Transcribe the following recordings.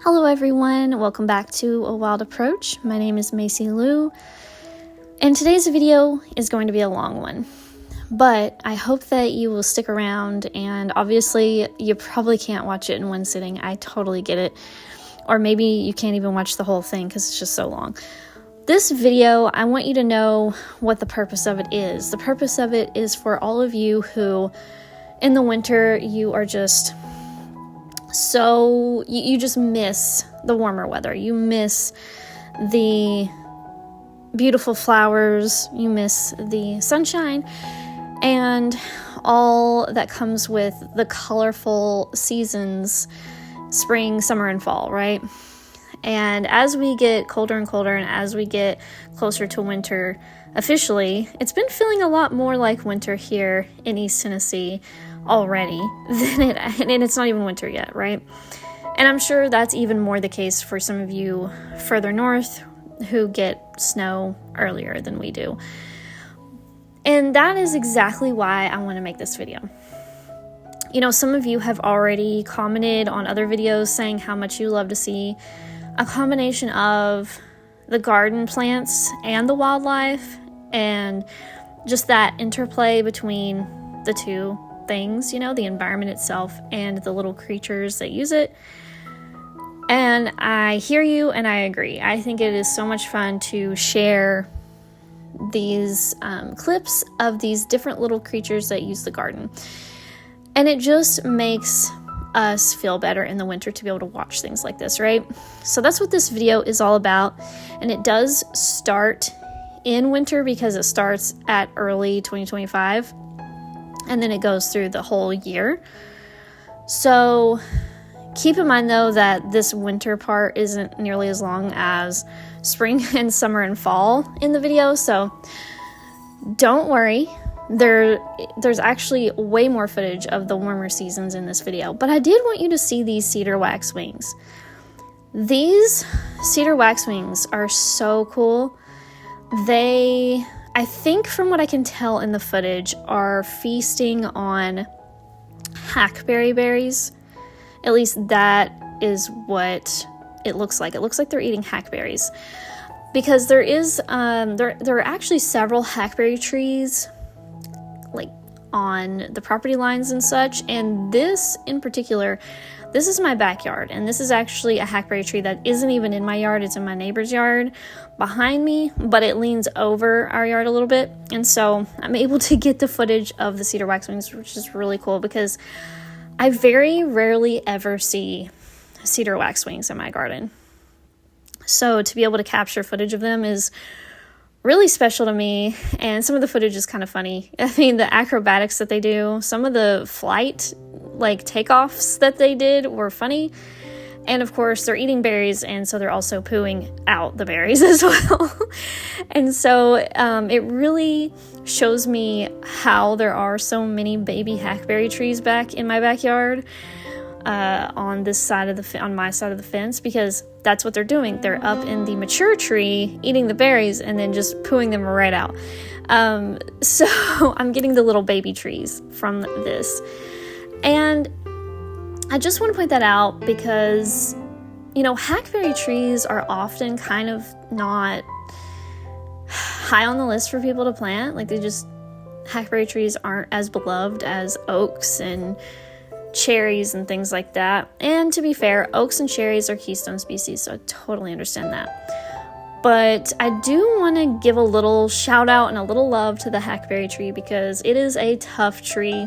Hello everyone, welcome back to A Wild Approach. My name is Macy Lou, and today's video is going to be a long one, but I hope that you will stick around, and obviously you probably can't watch it in one sitting. I totally get it, or maybe you can't even watch the whole thing because it's just so long. This video, I want you to know what the purpose of it is. The purpose of it is for all of you who, in the winter, you are just so you just miss the warmer weather. You miss the beautiful flowers, you miss the sunshine, and all that comes with the colorful seasons, spring, summer, and fall, right? And as we get colder and colder, and as we get closer to winter officially, it's been feeling a lot more like winter here in East Tennessee already and it's not even winter yet, right? And I'm sure that's even more the case for some of you further north who get snow earlier than we do. And that is exactly why I want to make this video. You know, some of you have already commented on other videos saying how much you love to see a combination of the garden plants and the wildlife, and just that interplay between the two things, you know, the environment itself and the little creatures that use it. And I hear you, and I agree. I think it is so much fun to share these clips of these different little creatures that use the garden. And it just makes us feel better in the winter to be able to watch things like this, right? So that's what this video is all about. And it does start in winter because it starts at early 2025. And then it goes through the whole year. So keep in mind, though, that this winter part isn't nearly as long as spring and summer and fall in the video. So don't worry. There's actually way more footage of the warmer seasons in this video. But I did want you to see these cedar waxwings. These cedar waxwings are so cool. I think from what I can tell in the footage, are feasting on hackberry berries. At least that is what it looks like. It looks like they're eating hackberries. Because there are actually several hackberry trees like on the property lines and such. And this in particular, this is my backyard, and this is actually a hackberry tree that isn't even in my yard. It's in my neighbor's yard behind me, but it leans over our yard a little bit. And so I'm able to get the footage of the cedar waxwings, which is really cool because I very rarely ever see cedar waxwings in my garden. So to be able to capture footage of them is really special to me, and some of the footage is kind of funny. I mean, the acrobatics that they do, some of the flight, like takeoffs that they did were funny. And of course, they're eating berries, and so they're also pooing out the berries as well. And so it really shows me how there are so many baby hackberry trees back in my backyard on this side of on my side of the fence, because that's what they're doing. They're up in the mature tree eating the berries and then just pooing them right out. So I'm getting the little baby trees from this. And I just want to point that out because, you know, hackberry trees are often kind of not high on the list for people to plant. Like, hackberry trees aren't as beloved as oaks and cherries and things like that. And to be fair, oaks and cherries are keystone species, so I totally understand that. But I do want to give a little shout out and a little love to the hackberry tree because it is a tough tree.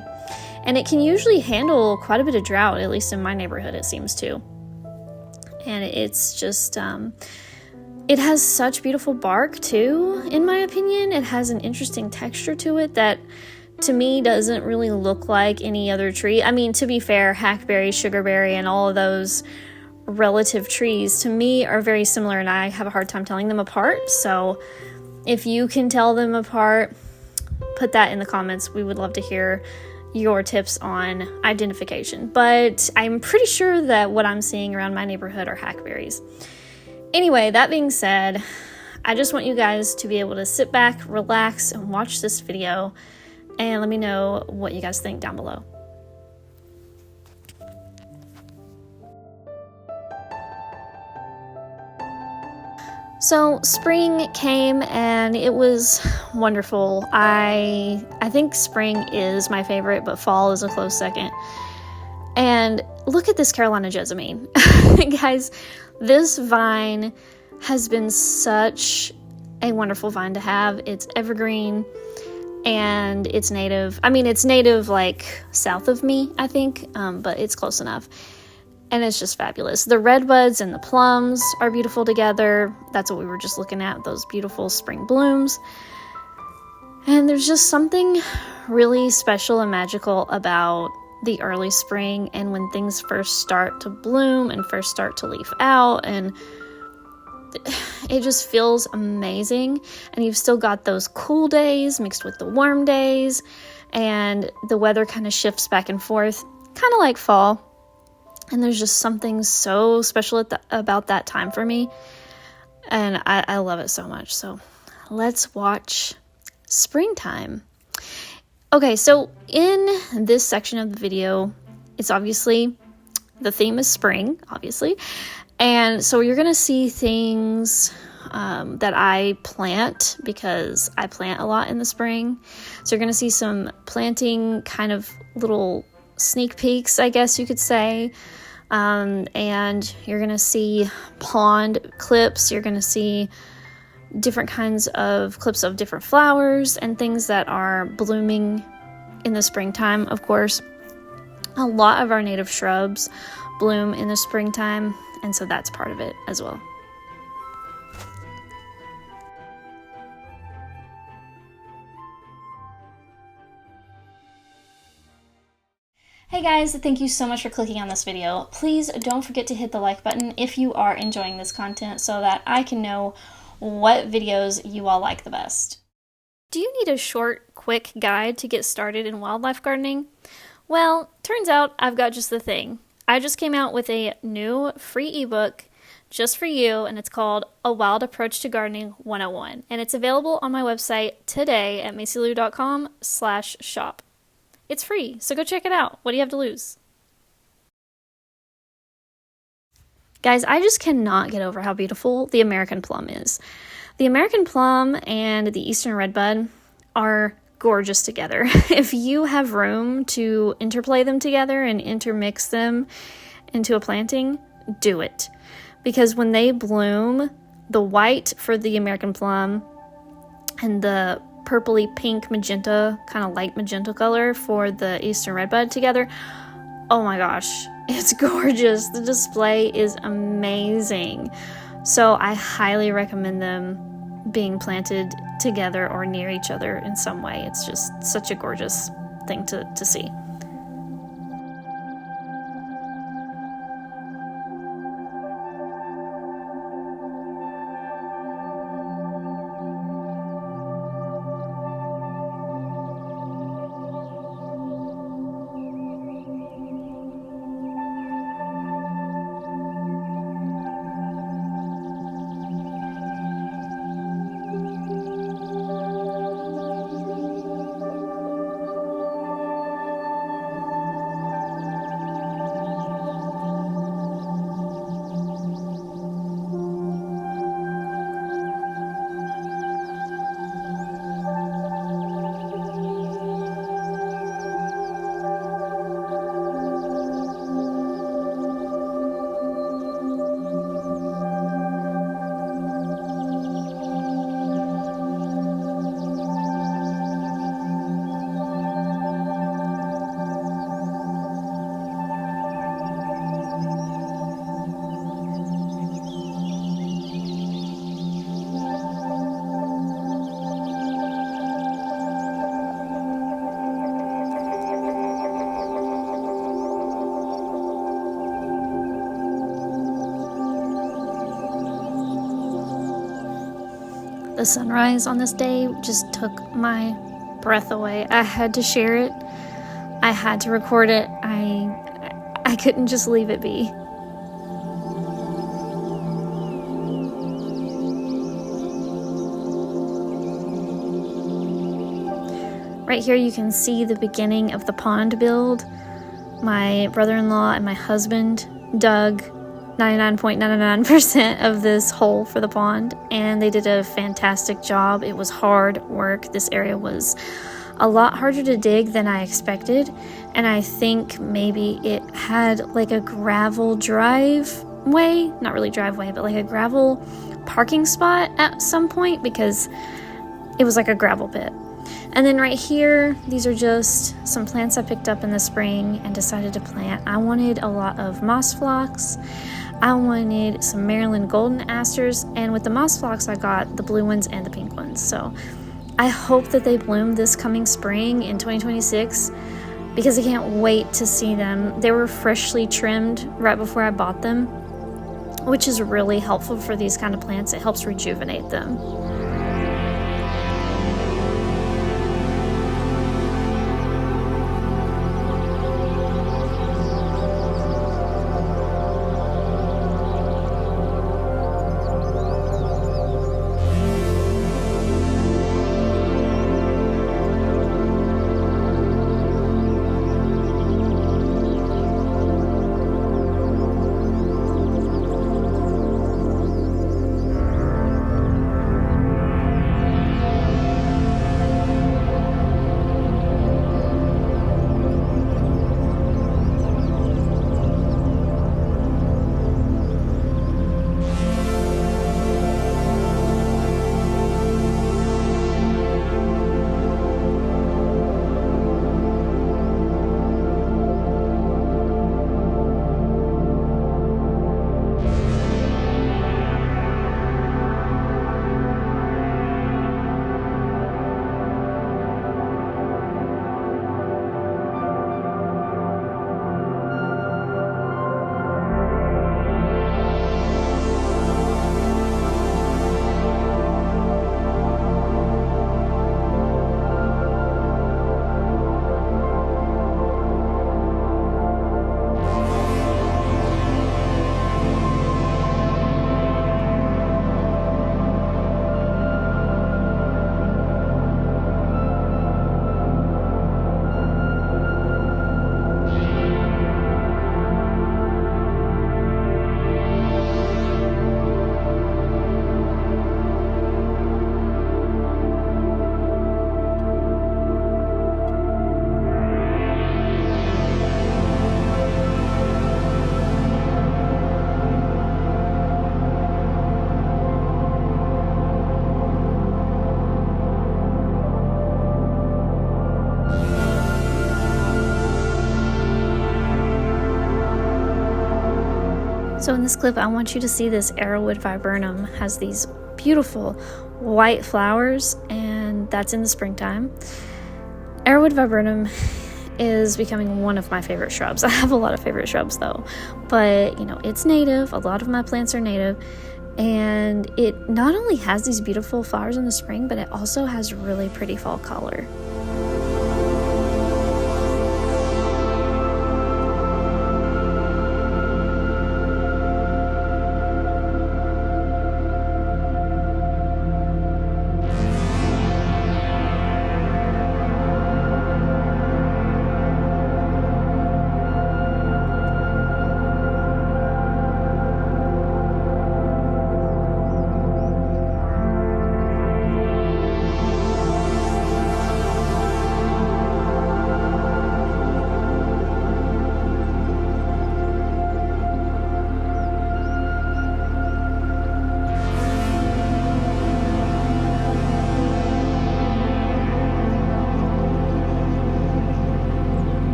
And it can usually handle quite a bit of drought, at least in my neighborhood, it seems to. And it's just, it has such beautiful bark, too, in my opinion. It has an interesting texture to it that, to me, doesn't really look like any other tree. I mean, to be fair, hackberry, sugarberry, and all of those relative trees, to me, are very similar, and I have a hard time telling them apart. So if you can tell them apart, put that in the comments. We would love to hear your tips on identification. But I'm pretty sure that what I'm seeing around my neighborhood are hackberries. Anyway, that being said, I just want you guys to be able to sit back, relax, and watch this video, and let me know what you guys think down below. So spring came and it was wonderful. I think spring is my favorite, but fall is a close second. And look at this Carolina jessamine. Guys, this vine has been such a wonderful vine to have. It's evergreen and it's native. I mean, it's native like south of me, I think, but it's close enough. And it's just fabulous. The red buds and the plums are beautiful together. That's what we were just looking at, those beautiful spring blooms. And there's just something really special and magical about the early spring and when things first start to bloom and first start to leaf out, and it just feels amazing. And you've still got those cool days mixed with the warm days, and the weather kind of shifts back and forth, kind of like fall. And there's just something so special about that time for me, and I love it so much. So let's watch springtime. Okay, so in this section of the video, it's obviously, the theme is spring, obviously. And so you're going to see things that I plant, because I plant a lot in the spring. So you're going to see some planting kind of little sneak peeks, I guess you could say. And you're going to see pond clips. You're going to see different kinds of clips of different flowers and things that are blooming in the springtime, of course. A lot of our native shrubs bloom in the springtime, and so that's part of it as well. Hey guys, thank you so much for clicking on this video. Please don't forget to hit the like button if you are enjoying this content so that I can know what videos you all like the best. Do you need a short, quick guide to get started in wildlife gardening? Well, turns out I've got just the thing. I just came out with a new free ebook just for you, and it's called A Wild Approach to Gardening 101, and it's available on my website today at macylou.com/shop. It's free, so go check it out. What do you have to lose? Guys, I just cannot get over how beautiful the American plum is. The American plum and the Eastern redbud are gorgeous together. If you have room to interplay them together and intermix them into a planting, do it. Because when they bloom, the white for the American plum and the purpley pink magenta, kind of light magenta color for the Eastern redbud together, oh my gosh, it's gorgeous. The display is amazing. So I highly recommend them being planted together or near each other in some way. It's just such a gorgeous thing to see. The sunrise on this day just took my breath away. I had to share it. I had to record it. I couldn't just leave it be. Right here you can see the beginning of the pond build. My brother-in-law and my husband dug 99.99% of this hole for the pond, and they did a fantastic job. It was hard work. This area was a lot harder to dig than I expected, and I think maybe it had like a gravel driveway, not really driveway, but like a gravel parking spot at some point, because it was like a gravel pit. And then right here, these are just some plants I picked up in the spring and decided to plant. I wanted a lot of moss phlox. I wanted some Maryland golden asters, and with the moss phlox I got the blue ones and the pink ones. So I hope that they bloom this coming spring in 2026, because I can't wait to see them. They were freshly trimmed right before I bought them, which is really helpful for these kind of plants. It helps rejuvenate them. So in this clip, I want you to see this arrowwood viburnum has these beautiful white flowers, and that's in the springtime. Arrowwood viburnum is becoming one of my favorite shrubs. I have a lot of favorite shrubs though, but it's native. A lot of my plants are native, and it not only has these beautiful flowers in the spring, but it also has really pretty fall color.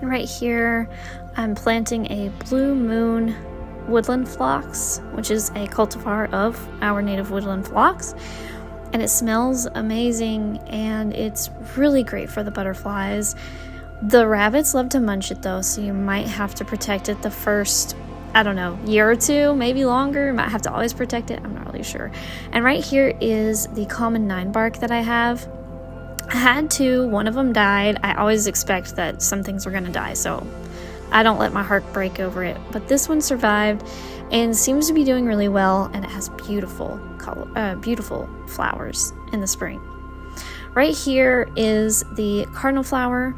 Right here, I'm planting a blue moon woodland phlox, which is a cultivar of our native woodland phlox, and it smells amazing, and it's really great for the butterflies. The rabbits love to munch it though, so you might have to protect it the first, year or two, maybe longer. You might have to always protect it. I'm not really sure. And right here is the common 9-bark that I have. I had two, one of them died. I always expect that some things are gonna die, so I don't let my heart break over it. But this one survived and seems to be doing really well, and it has beautiful flowers in the spring. Right here is the cardinal flower.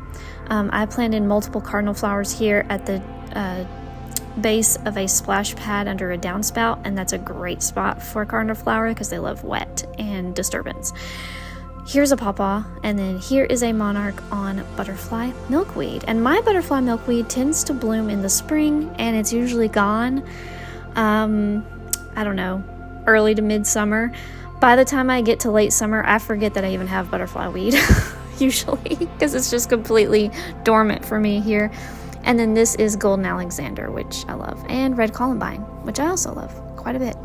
I planted multiple cardinal flowers here at the base of a splash pad under a downspout, and that's a great spot for a cardinal flower because they love wet and disturbance. Here's a pawpaw, and then here is a monarch on butterfly milkweed. And my butterfly milkweed tends to bloom in the spring, and it's usually gone, I don't know, early to midsummer. By the time I get to late summer, I forget that I even have butterfly weed, usually, because it's just completely dormant for me here. And then this is Golden Alexander, which I love, and Red Columbine, which I also love quite a bit.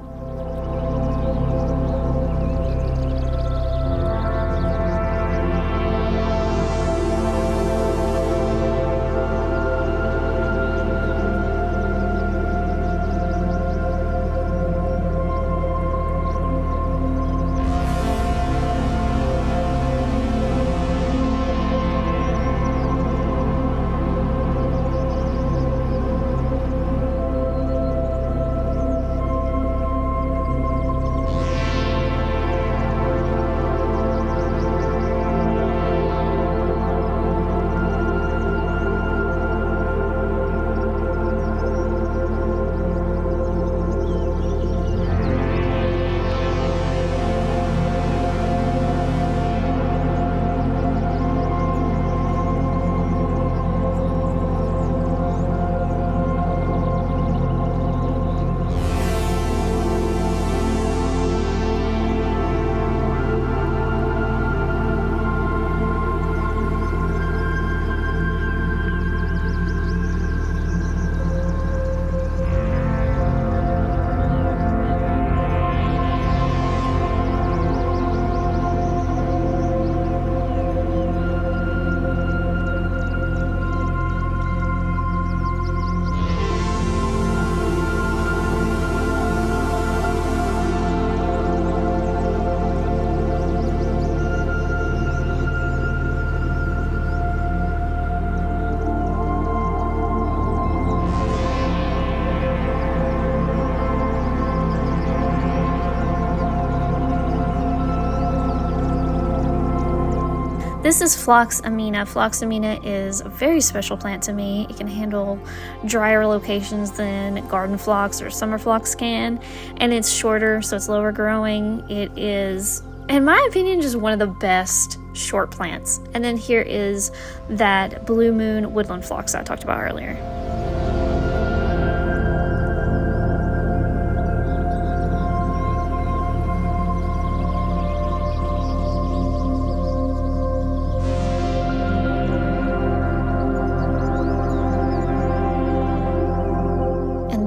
This is Phlox amina. Phlox amina is a very special plant to me. It can handle drier locations than garden phlox or summer phlox can, and it's shorter, so it's lower growing. It is, in my opinion, just one of the best short plants. And then here is that blue moon woodland phlox I talked about earlier.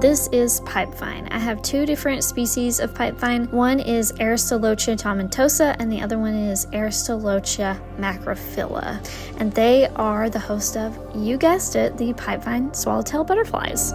This is pipevine. I have two different species of pipevine. One is Aristolochia tomentosa and the other one is Aristolochia macrophylla. And they are the host of, you guessed it, the pipevine swallowtail butterflies.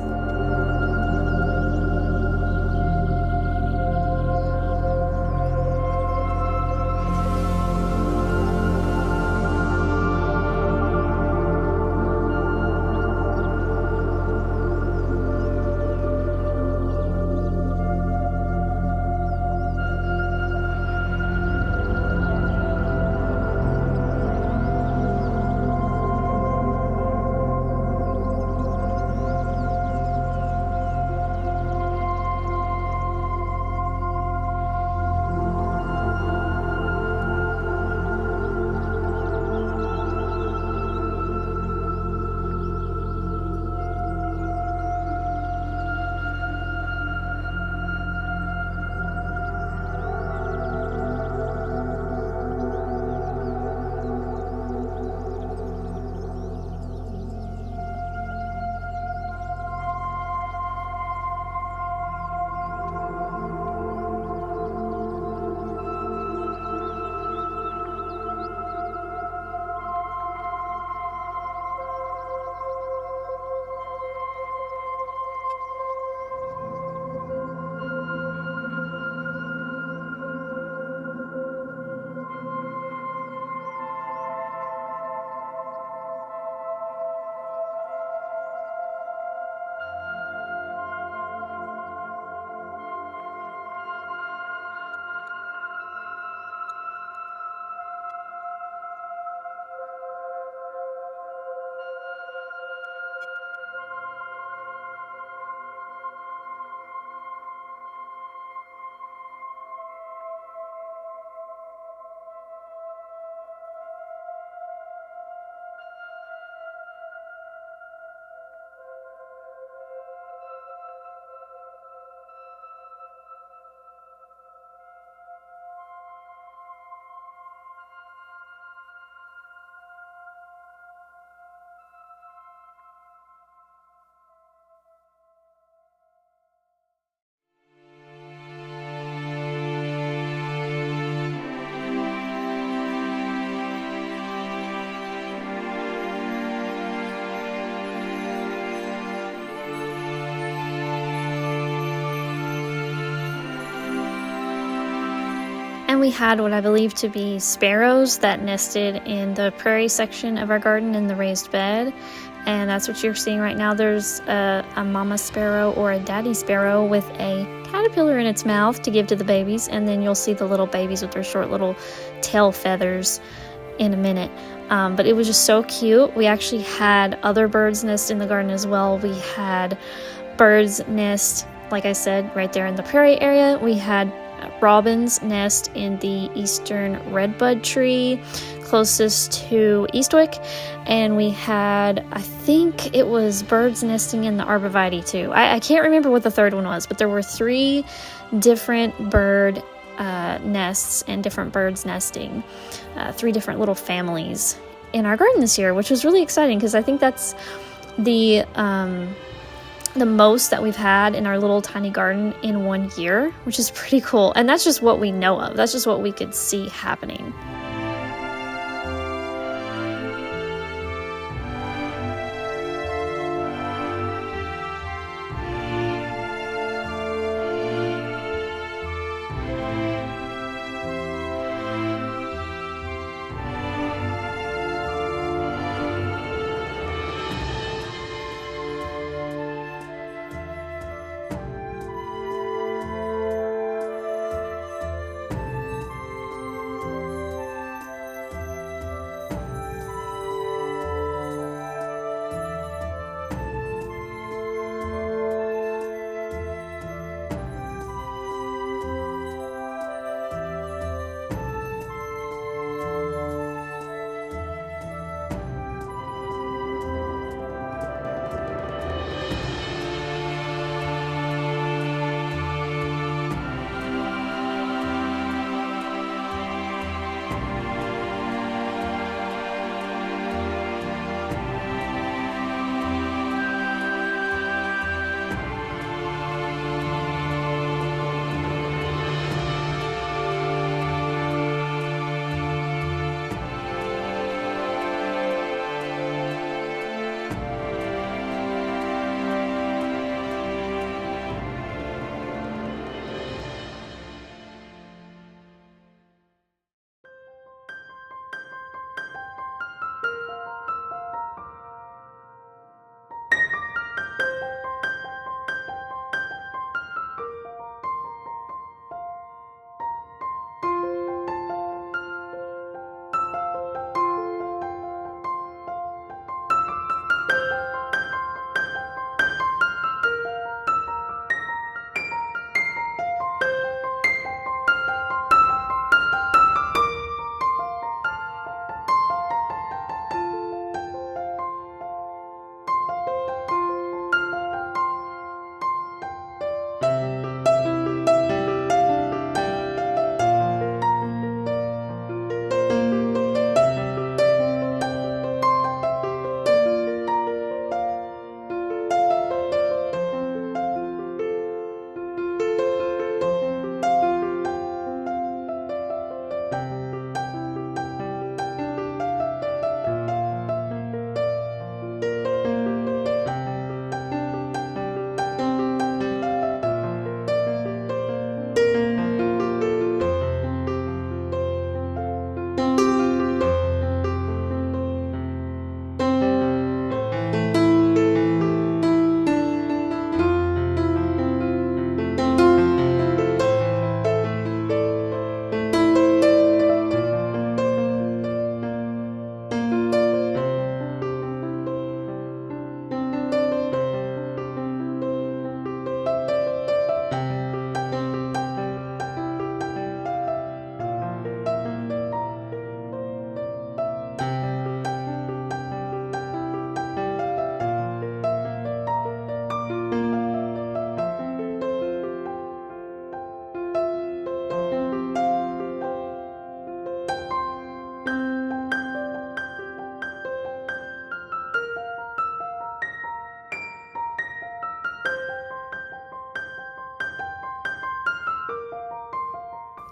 And we had what I believe to be sparrows that nested in the prairie section of our garden in the raised bed. And that's what you're seeing right now. There's a mama sparrow or a daddy sparrow with a caterpillar in its mouth to give to the babies. And then you'll see the little babies with their short little tail feathers in a minute. But it was just so cute. We actually had other birds nest in the garden as well. We had birds nest, like I said, right there in the prairie area. We had robins nest in the eastern redbud tree closest to Eastwick, and we had, I think it was birds nesting in the arborvitae too. I can't remember what the third one was, but there were 3 different bird nests and different birds nesting, 3 different little families in our garden this year, which was really exciting because I think that's the most that we've had in our little tiny garden in 1 year, which is pretty cool. And that's just what we know of. That's just what we could see happening.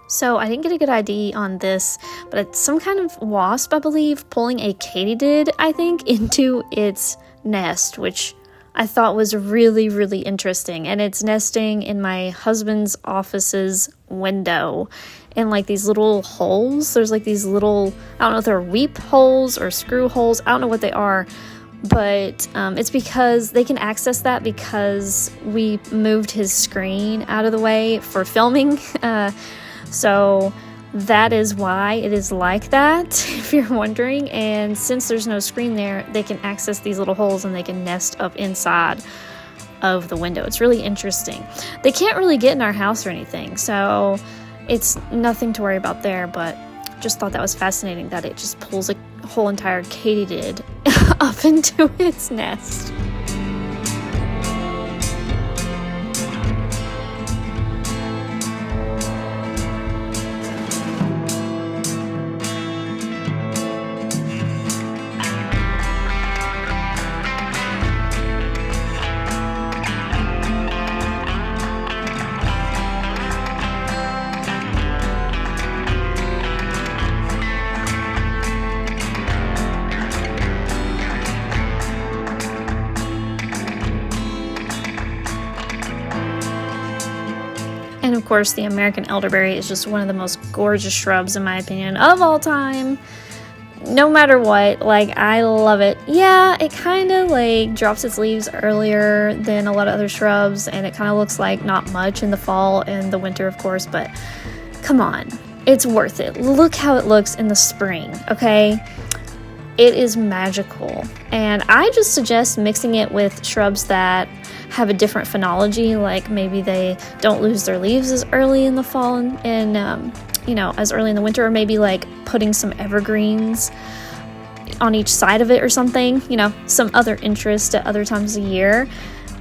So I didn't get a good ID on this, but it's some kind of wasp, I believe, pulling a katydid, I think, into its nest, which I thought was really, really interesting. And it's nesting in my husband's office's window in like these little holes. There's like these little, I don't know if they're weep holes or screw holes. I don't know what they are, but it's because they can access that because we moved his screen out of the way for filming. So that is why it is like that, if you're wondering. And since there's no screen there, they can access these little holes and they can nest up inside of the window. It's really interesting. They can't really get in our house or anything, so it's nothing to worry about there, but just thought that was fascinating that it just pulls a whole entire katydid up into its nest. And of course, the American elderberry is just one of the most gorgeous shrubs, in my opinion, of all time. No matter what, like, I love it. Yeah, it kind of like drops its leaves earlier than a lot of other shrubs, and it kind of looks like not much in the fall and the winter, of course, but come on, it's worth it. Look how it looks in the spring, okay? It is magical, and I just suggest mixing it with shrubs that have a different phenology, like maybe they don't lose their leaves as early in the fall and as early in the winter, or maybe like putting some evergreens on each side of it or something, some other interest at other times of year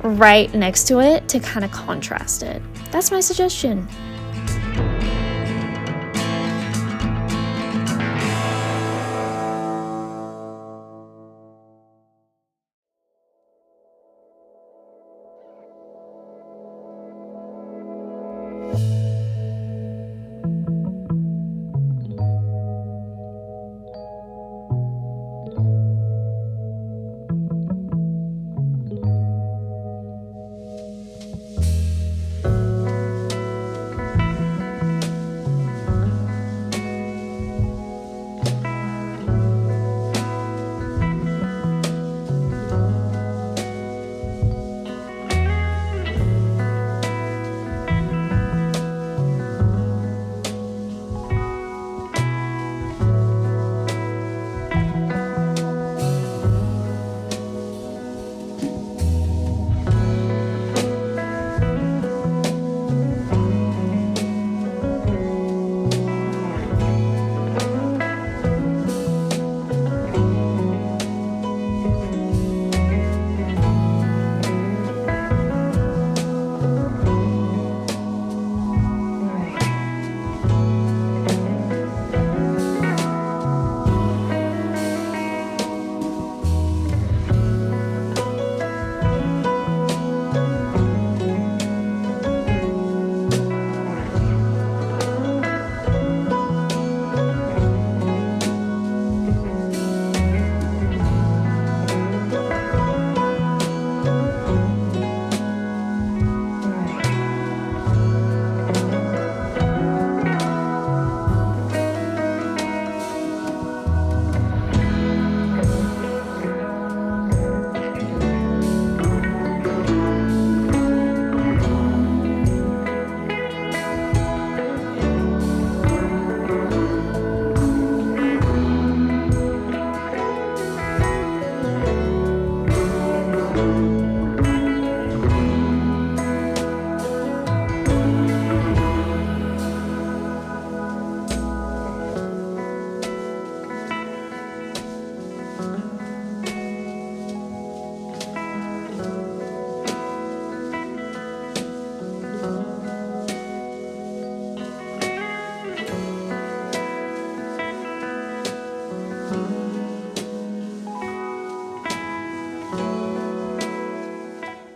right next to it to kind of contrast it. That's my suggestion.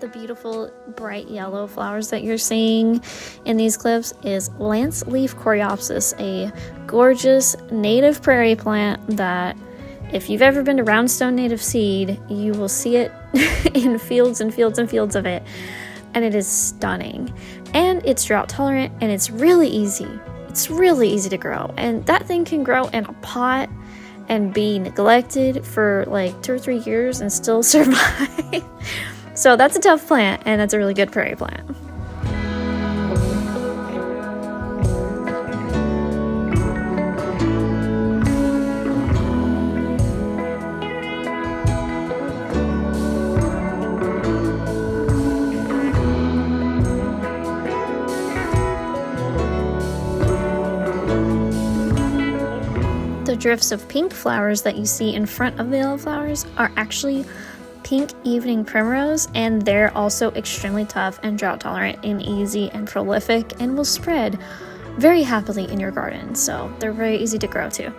the beautiful bright yellow flowers that you're seeing in these clips is lance leaf coreopsis, a gorgeous native prairie plant that if you've ever been to Roundstone Native Seed, you will see it in fields and fields and fields of it, and it is stunning. and it's drought tolerant, and it's really easy. It's really easy to grow, and that thing can grow in a pot and be neglected for like 2 or 3 years and still survive. So that's a tough plant, and that's a really good prairie plant. The drifts of pink flowers that you see in front of the yellow flowers are actually pink evening primrose, and they're also extremely tough and drought tolerant and easy and prolific and will spread very happily in your garden. So they're very easy to grow too.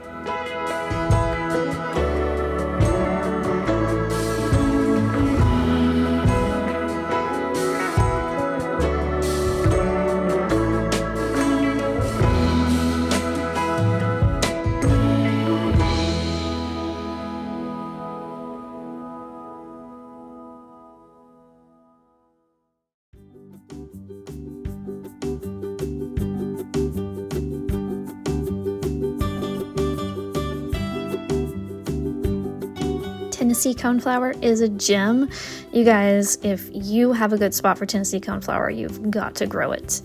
Tennessee coneflower is a gem. You guys, if you have a good spot for Tennessee coneflower, you've got to grow it.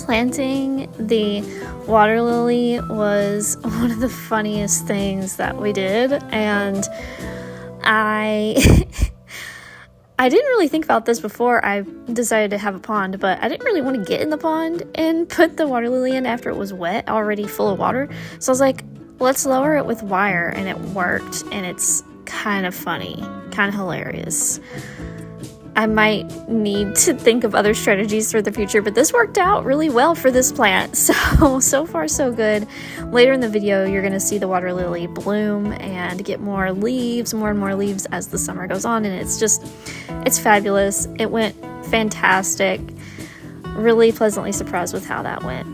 Planting the water lily was one of the funniest things that we did, and I I didn't really think about this before I decided to have a pond, but I didn't really want to get in the pond and put the water lily in after it was wet, already full of water. So I was like, let's lower it with wire, and it worked, and it's kind of funny, kind of hilarious. I might need to think of other strategies for the future, but this worked out really well for this plant. So far so good. Later in the video, you're going to see the water lily bloom and get more leaves, more and more leaves as the summer goes on. And it's fabulous. It went fantastic. Really pleasantly surprised with how that went.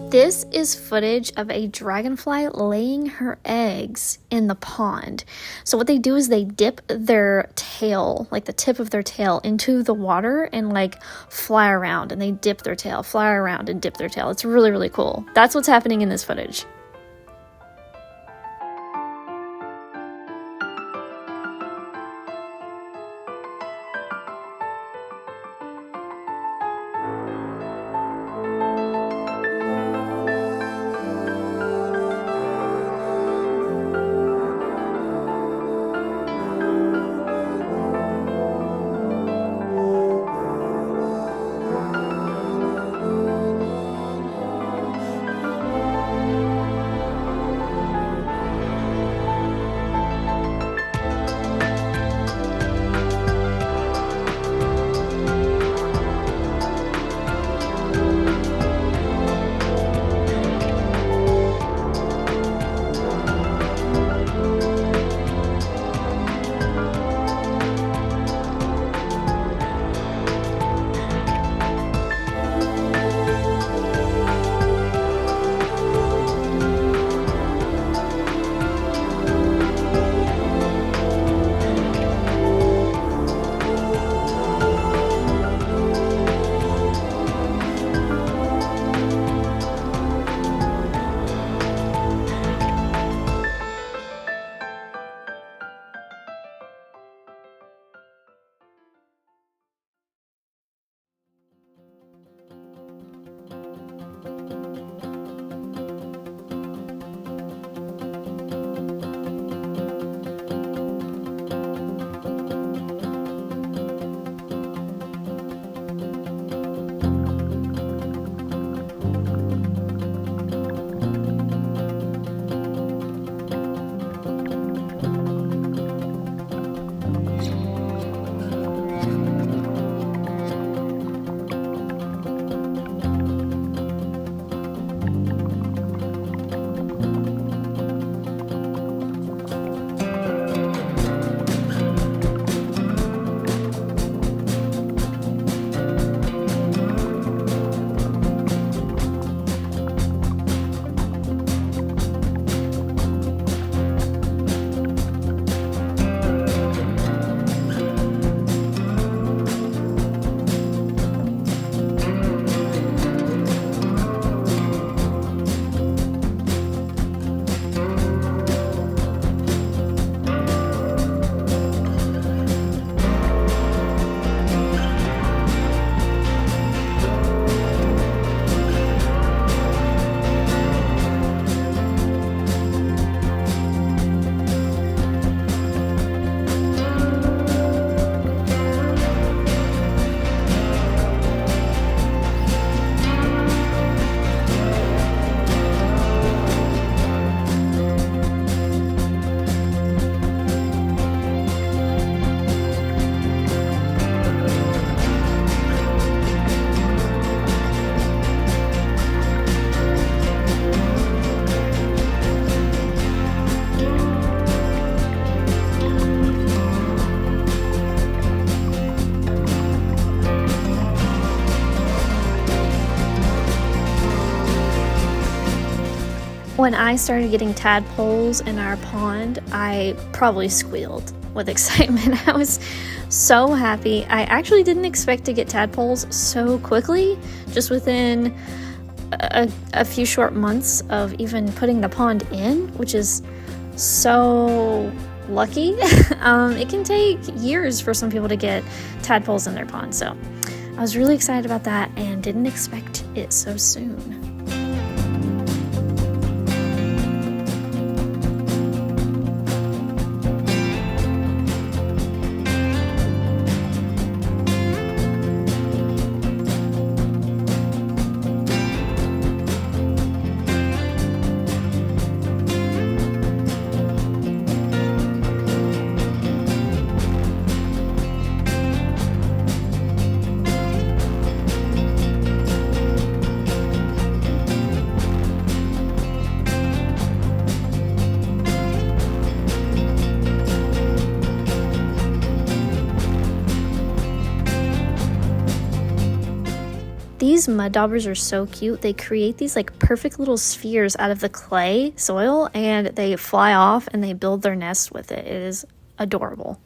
This is footage of a dragonfly laying her eggs in the pond. So what they do is they dip their tail, like the tip of their tail, into the water and like fly around, and they dip their tail, fly around and dip their tail. It's really, really cool. That's what's happening in this footage. When I started getting tadpoles in our pond, I probably squealed with excitement. I was so happy. I actually didn't expect to get tadpoles so quickly, just within a few short months of even putting the pond in, which is so lucky. It can take years for some people to get tadpoles in their pond, so I was really excited about that and didn't expect it so soon. These mud daubers are so cute. They create these like perfect little spheres out of the clay soil, and they fly off and they build their nest with it. It is adorable.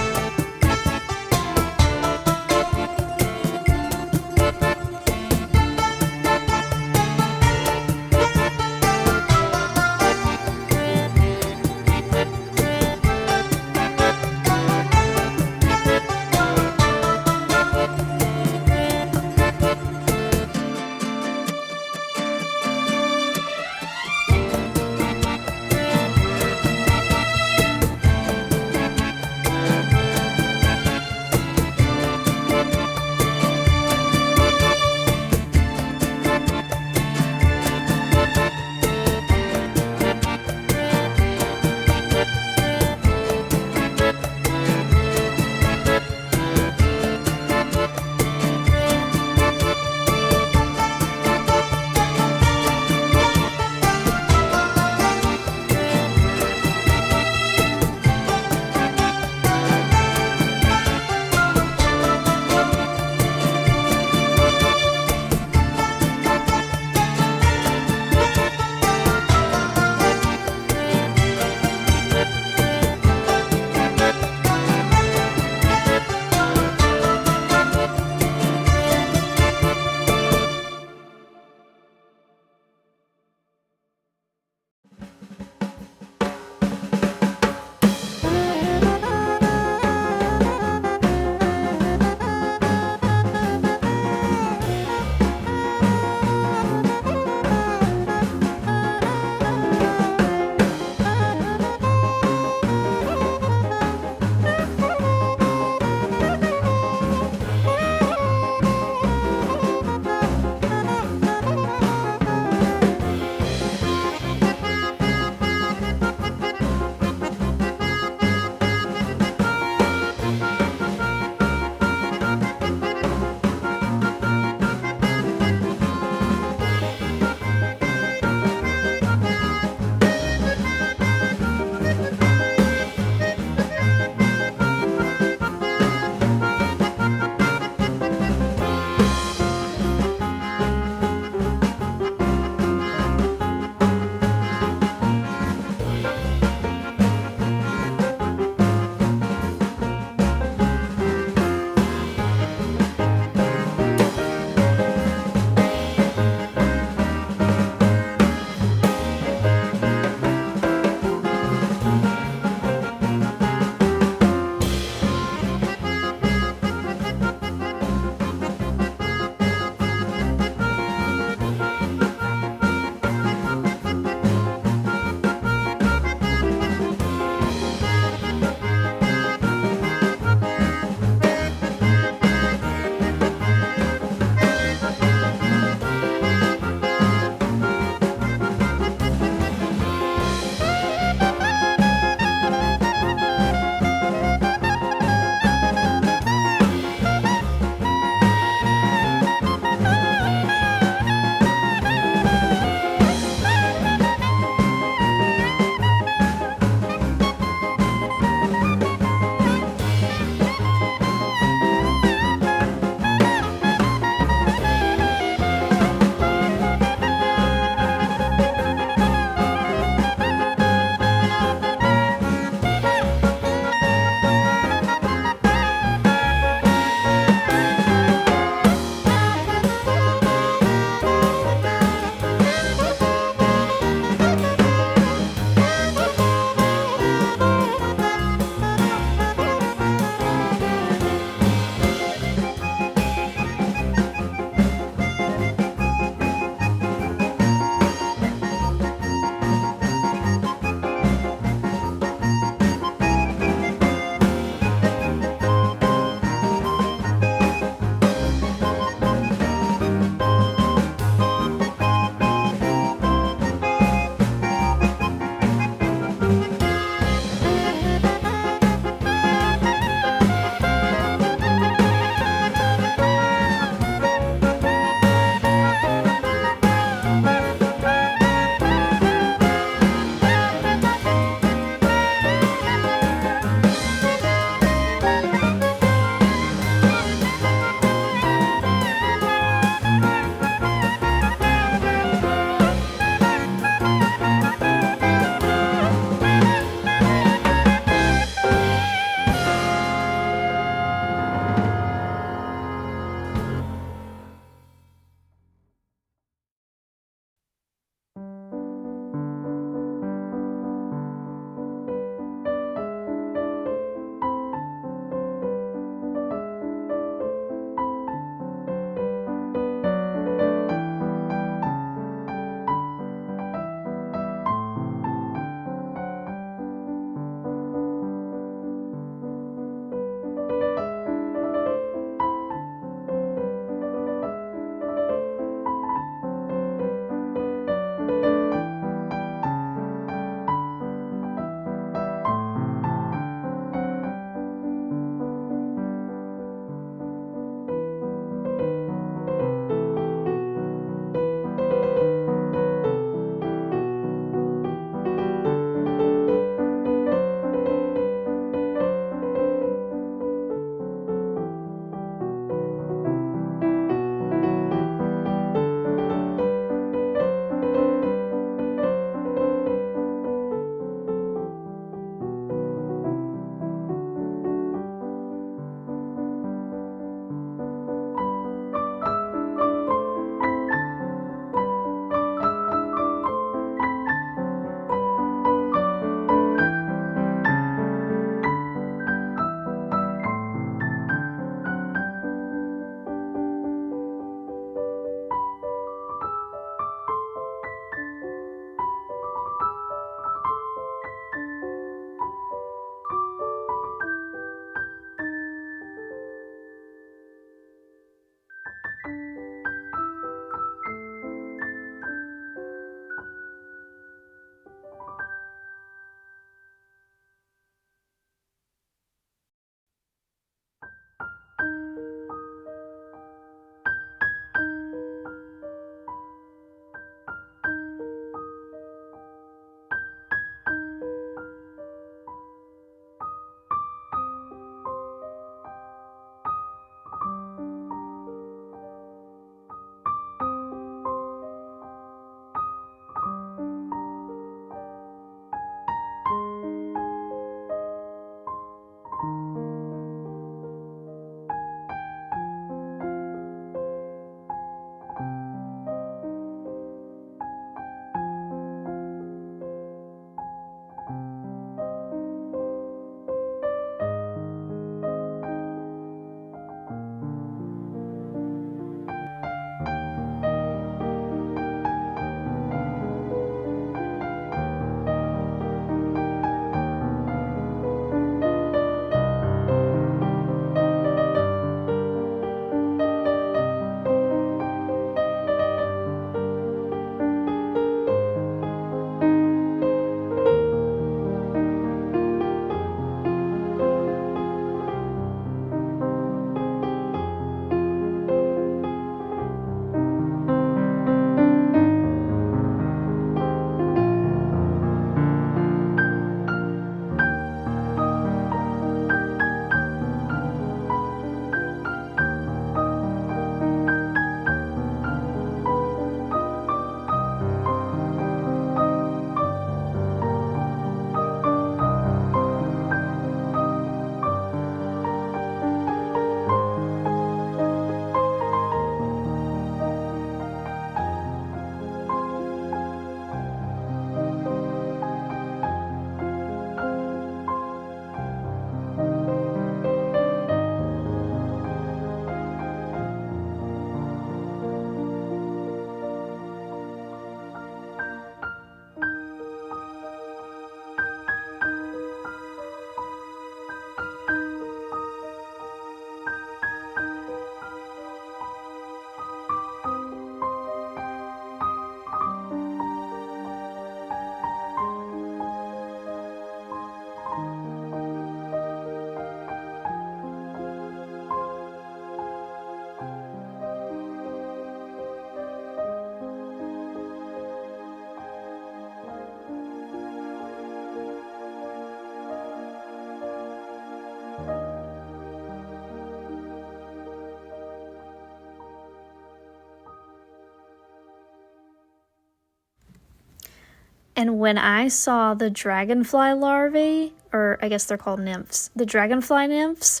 And when I saw the dragonfly larvae, or I guess they're called nymphs, the dragonfly nymphs,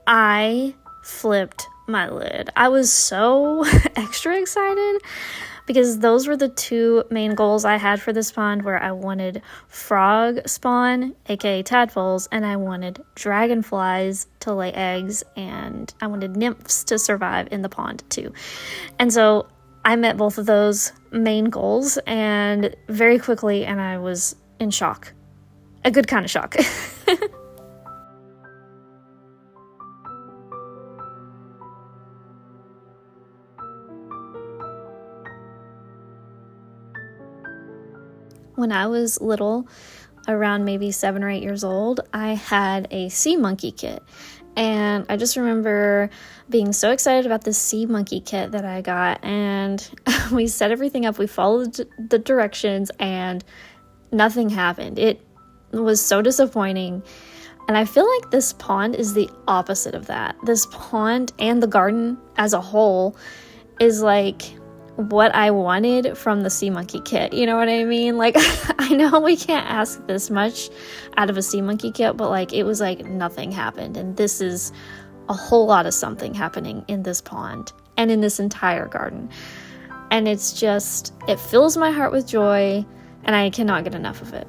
I flipped my lid. I was so extra excited because those were the two main goals I had for this pond, where I wanted frog spawn, aka tadpoles, and I wanted dragonflies to lay eggs, and I wanted nymphs to survive in the pond too. And so I met both of those main goals and very quickly, and I was in shock. A good kind of shock. When I was little, around maybe 7 or 8 years old, I had a sea monkey kit. And I just remember being so excited about this sea monkey kit that I got. And we set everything up. We followed the directions and nothing happened. It was so disappointing. And I feel like this pond is the opposite of that. This pond and the garden as a whole is like what I wanted from the sea monkey kit. You know what I mean? Like, I know we can't ask this much out of a sea monkey kit, but like, it was like nothing happened. And this is a whole lot of something happening in this pond and in this entire garden. And it's just, it fills my heart with joy, and I cannot get enough of it.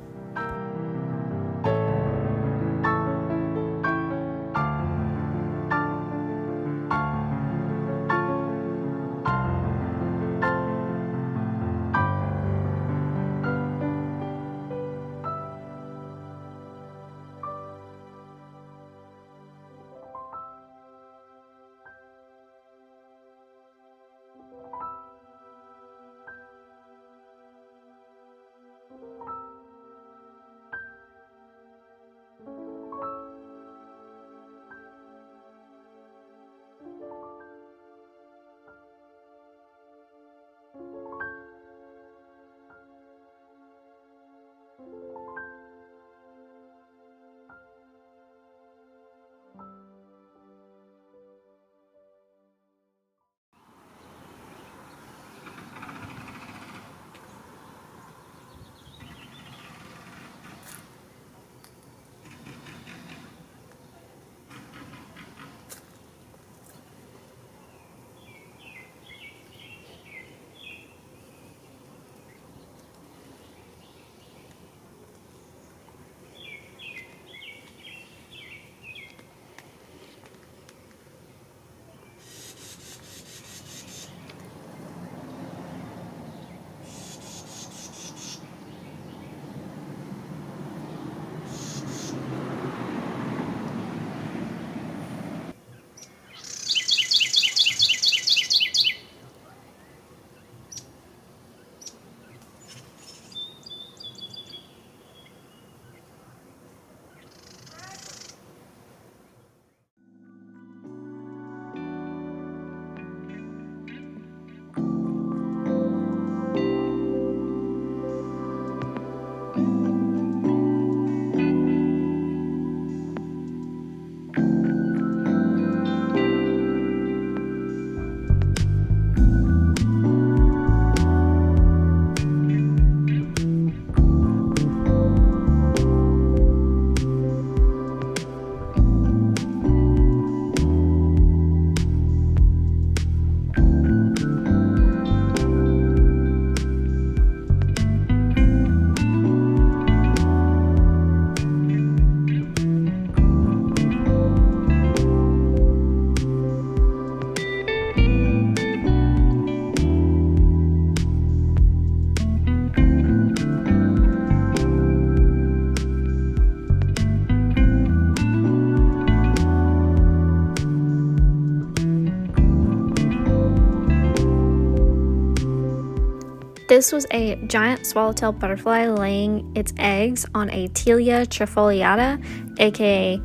This was a giant swallowtail butterfly laying its eggs on a Tilia trifoliata, aka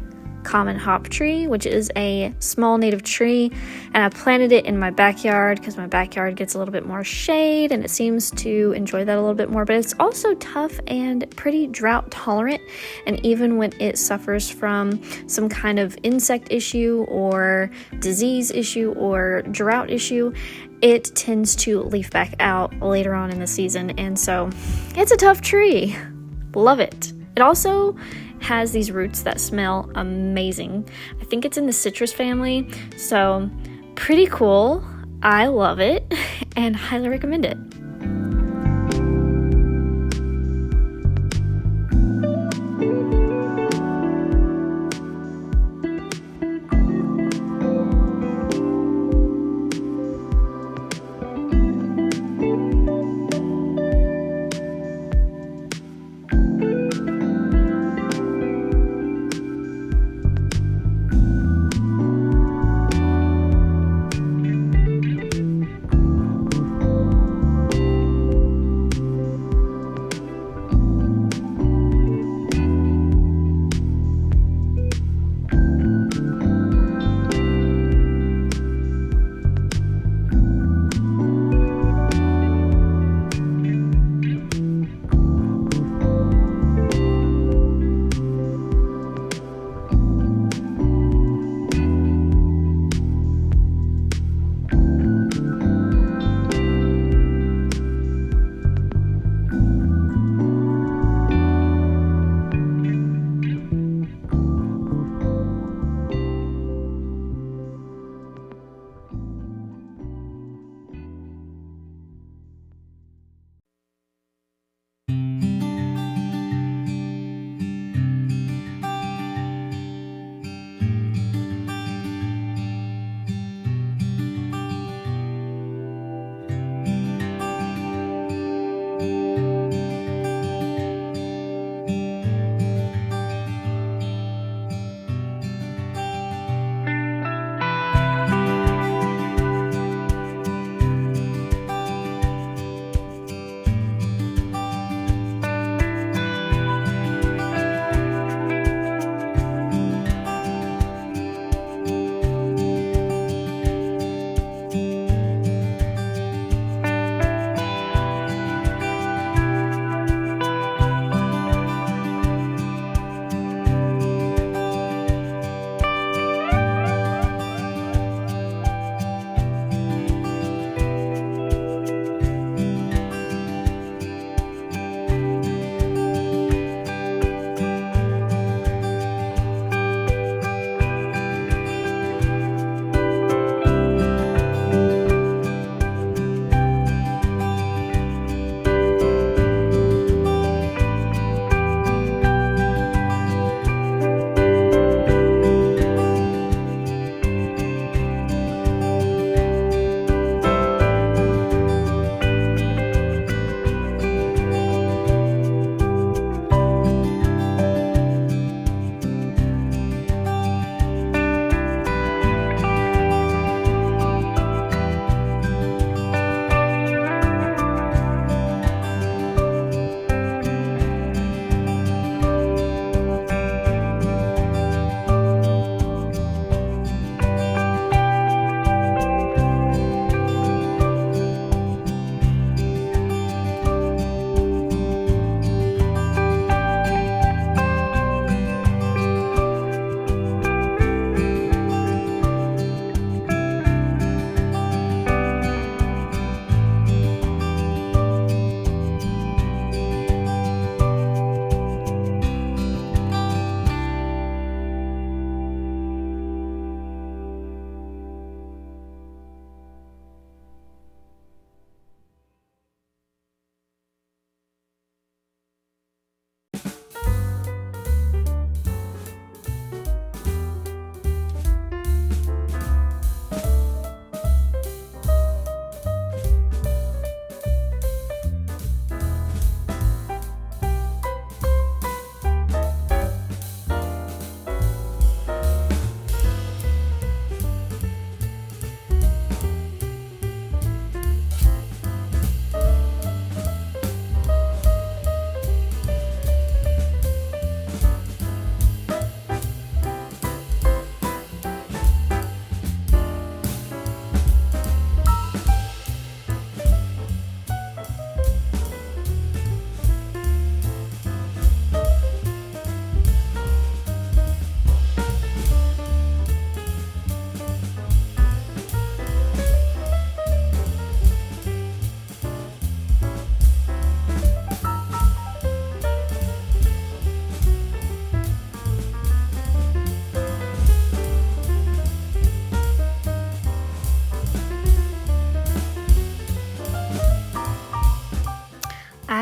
common hop tree, which is a small native tree, and I planted it in my backyard because my backyard gets a little bit more shade and it seems to enjoy that a little bit more, but it's also tough and pretty drought tolerant, and even when it suffers from some kind of insect issue or disease issue or drought issue, it tends to leaf back out later on in the season, and so it's a tough tree. Love it. It also has these roots that smell amazing. I think it's in the citrus family, so pretty cool. I love it and highly recommend it.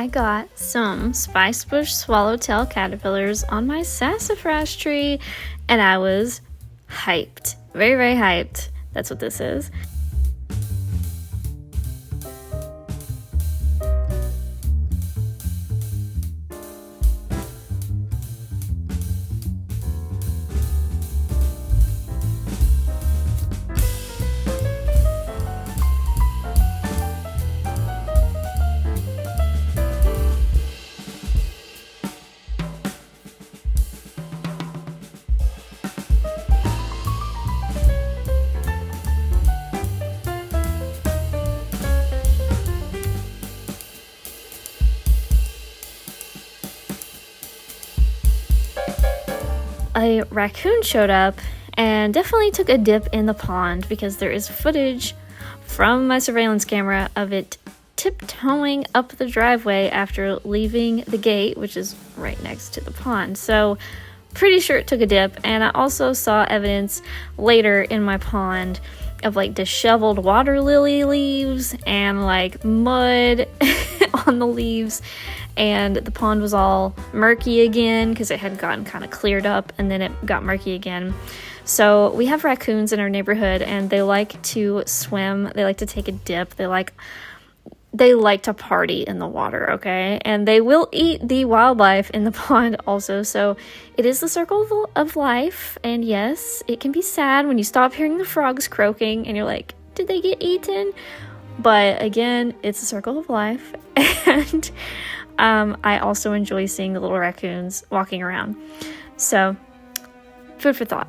I got some spicebush swallowtail caterpillars on my sassafras tree, and I was hyped. Very, very hyped. That's what this is. A raccoon showed up and definitely took a dip in the pond because there is footage from my surveillance camera of it tiptoeing up the driveway after leaving the gate, which is right next to the pond. So pretty sure it took a dip. And I also saw evidence later in my pond of like disheveled water lily leaves and like mud on the leaves, and the pond was all murky again because it had gotten kind of cleared up and then it got murky again. So we have raccoons in our neighborhood, and they like to swim, they like to take a dip, they like to party in the water, okay? And they will eat the wildlife in the pond also. So it is the circle of life. And yes, it can be sad when you stop hearing the frogs croaking and you're like, did they get eaten? But again, it's a circle of life. And I also enjoy seeing the little raccoons walking around. So food for thought.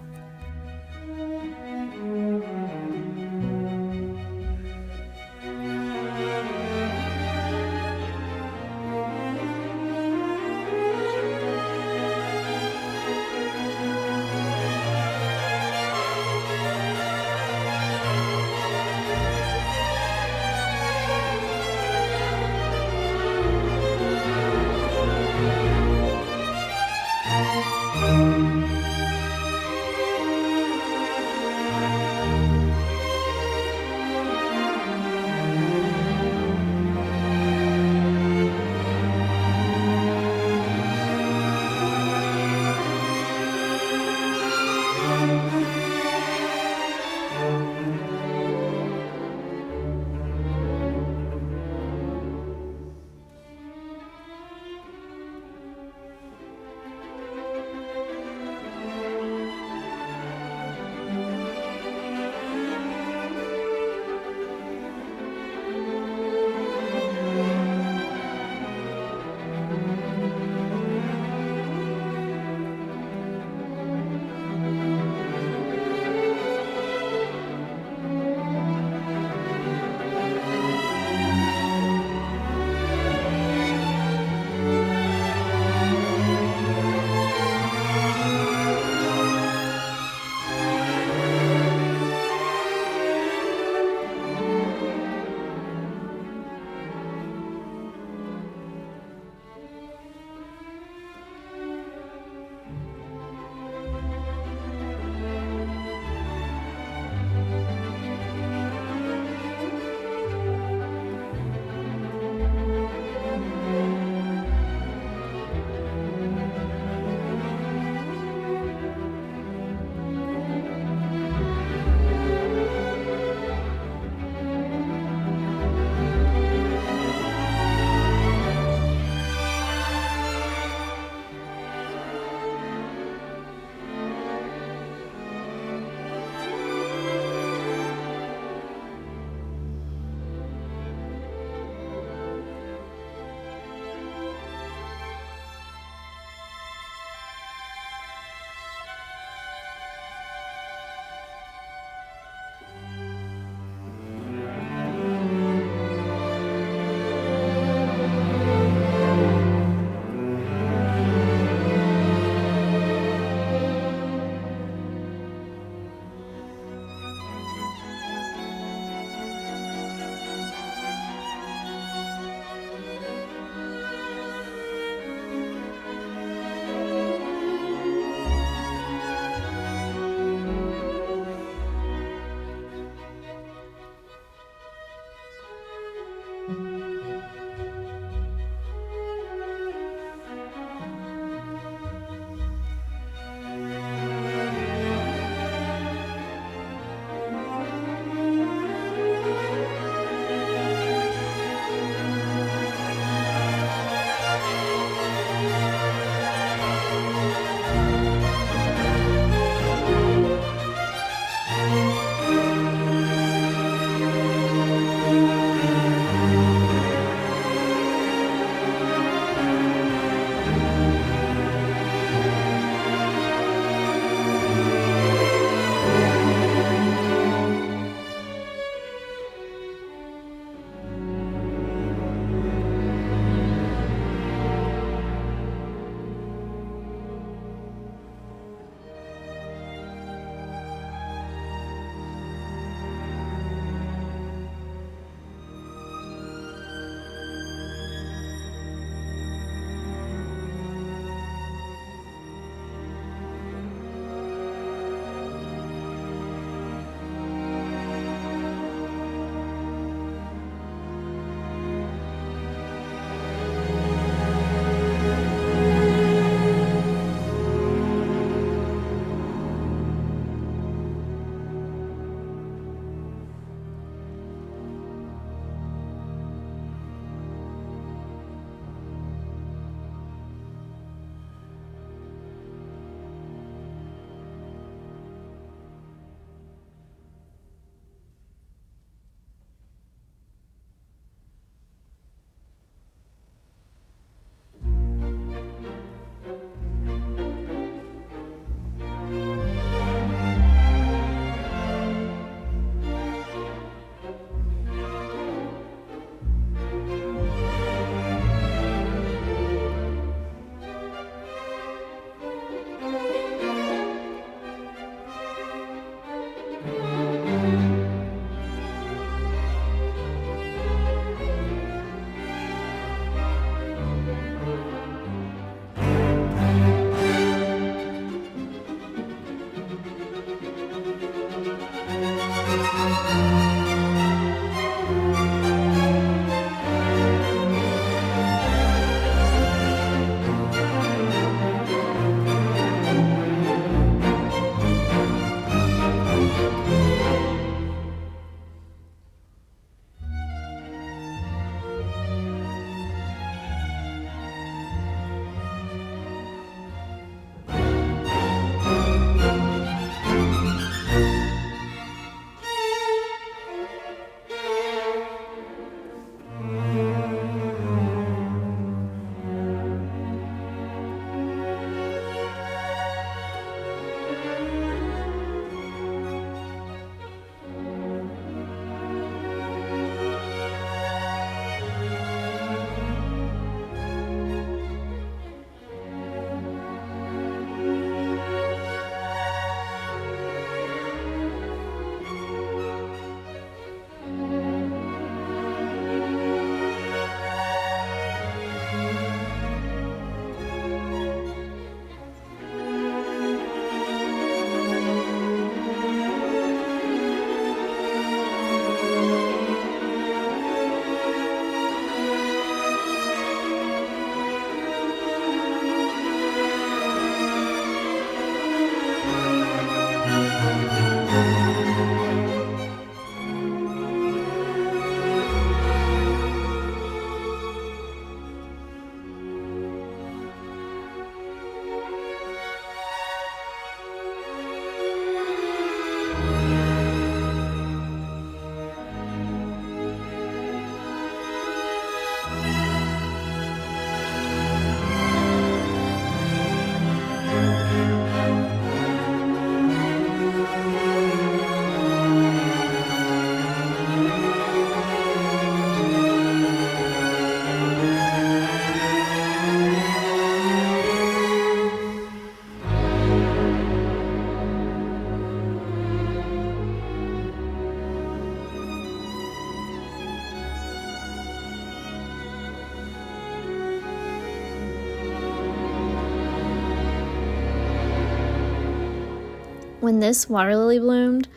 when this water lily bloomed,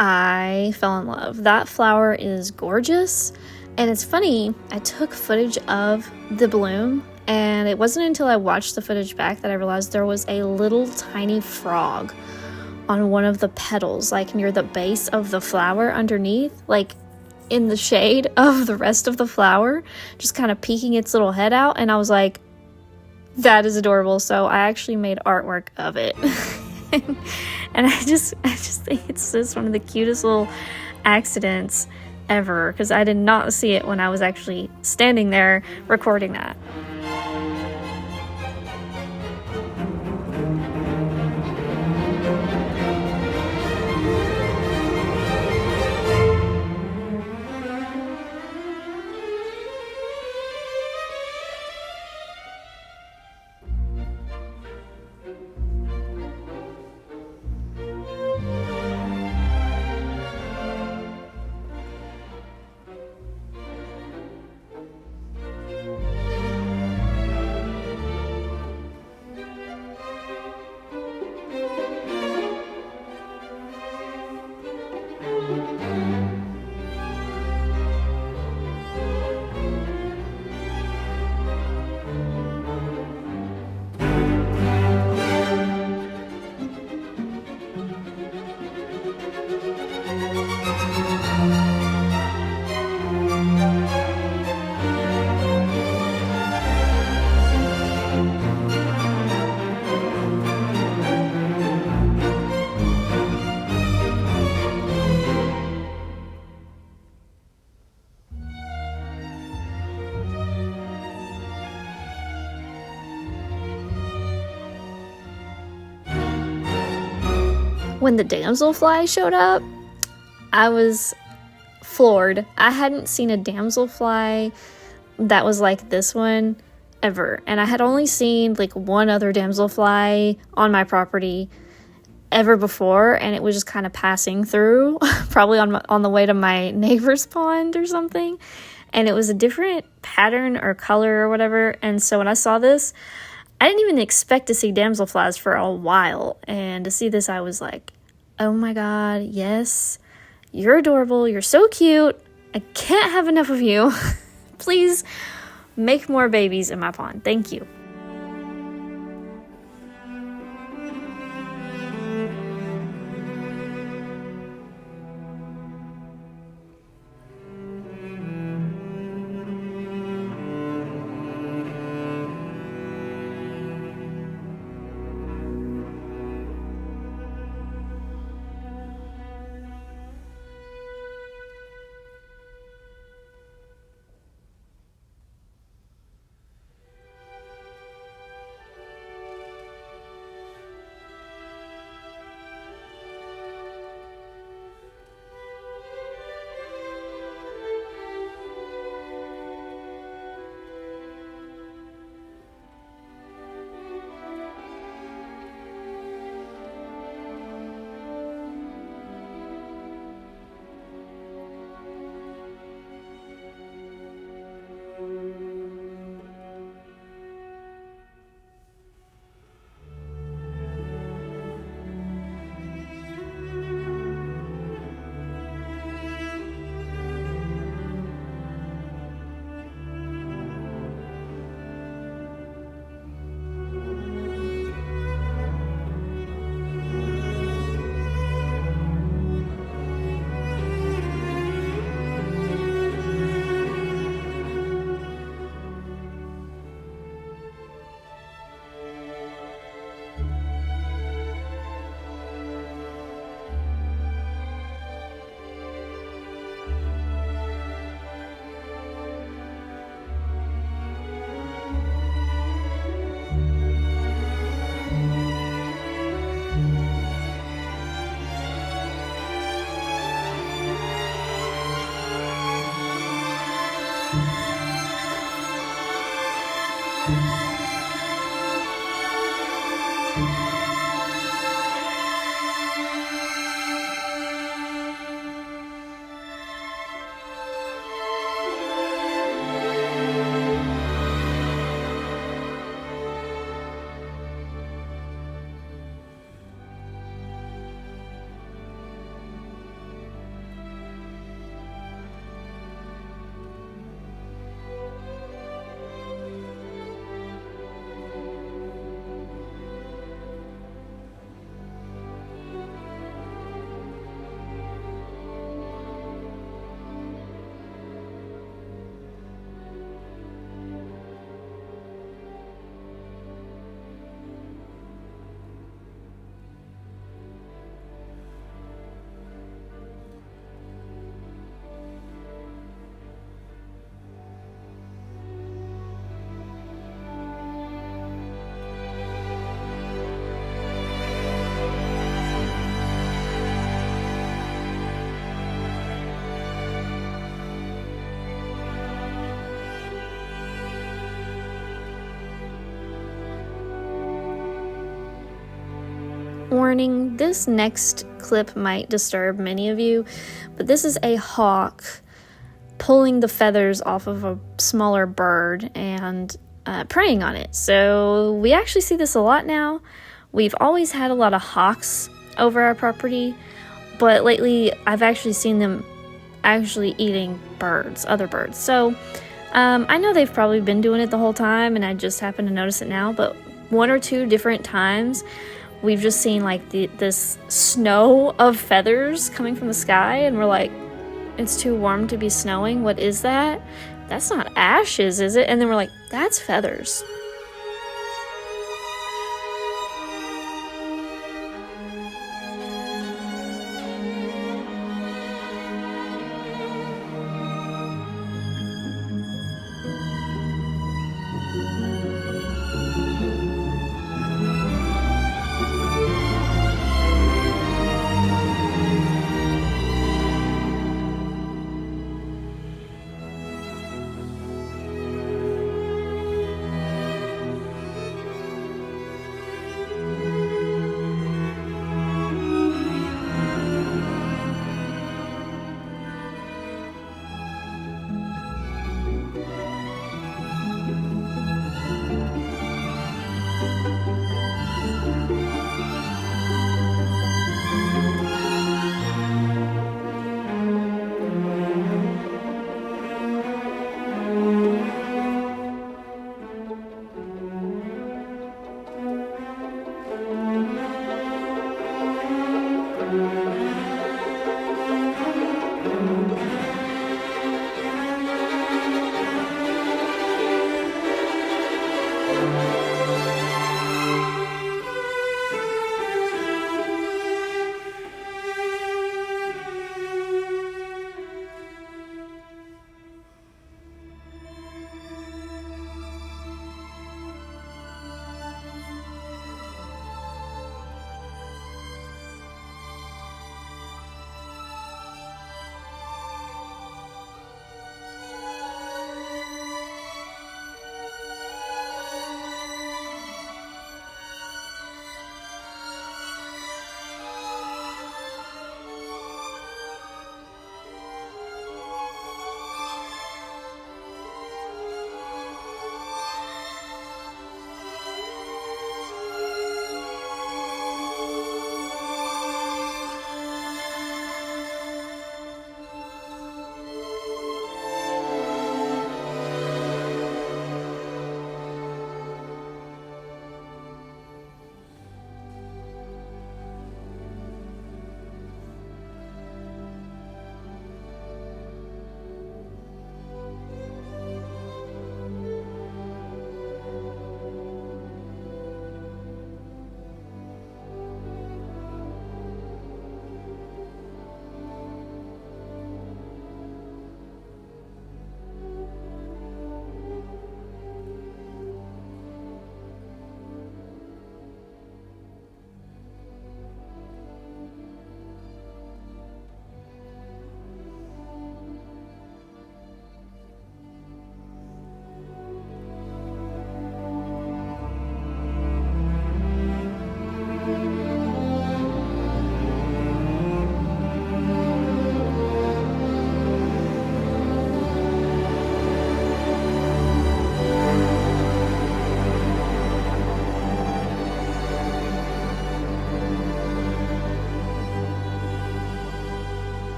I fell in love. That flower is gorgeous. And it's funny, I took footage of the bloom, and it wasn't until I watched the footage back that I realized there was a little tiny frog on one of the petals, like near the base of the flower underneath, like in the shade of the rest of the flower, just kind of peeking its little head out. And I was like, that is adorable. So I actually made artwork of it. And I just think it's just one of the cutest little accidents ever, because I did not see it when I was actually standing there recording that. When the damselfly showed up, I was floored. I hadn't seen a damselfly that was like this one ever. And I had only seen like one other damselfly on my property ever before, and it was just kind of passing through, probably on the way to my neighbor's pond or something. And it was a different pattern or color or whatever. And so when I saw this, I didn't even expect to see damselflies for a while. And to see this, I was like, oh my God, yes, you're adorable. You're so cute. I can't have enough of you. Please make more babies in my pond. Thank you. warning, this next clip might disturb many of you, but this is a hawk pulling the feathers off of a smaller bird and preying on it. So we actually see this a lot now. We've always had a lot of hawks over our property, but lately I've actually seen them actually eating birds, other birds. So I know they've probably been doing it the whole time and I just happen to notice it now, but one or two different times we've just seen like this snow of feathers coming from the sky, and we're like, it's too warm to be snowing. What is that? That's not ashes, is it? And then we're like, that's feathers.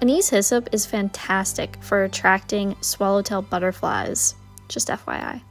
Anise hyssop is fantastic for attracting swallowtail butterflies, just FYI.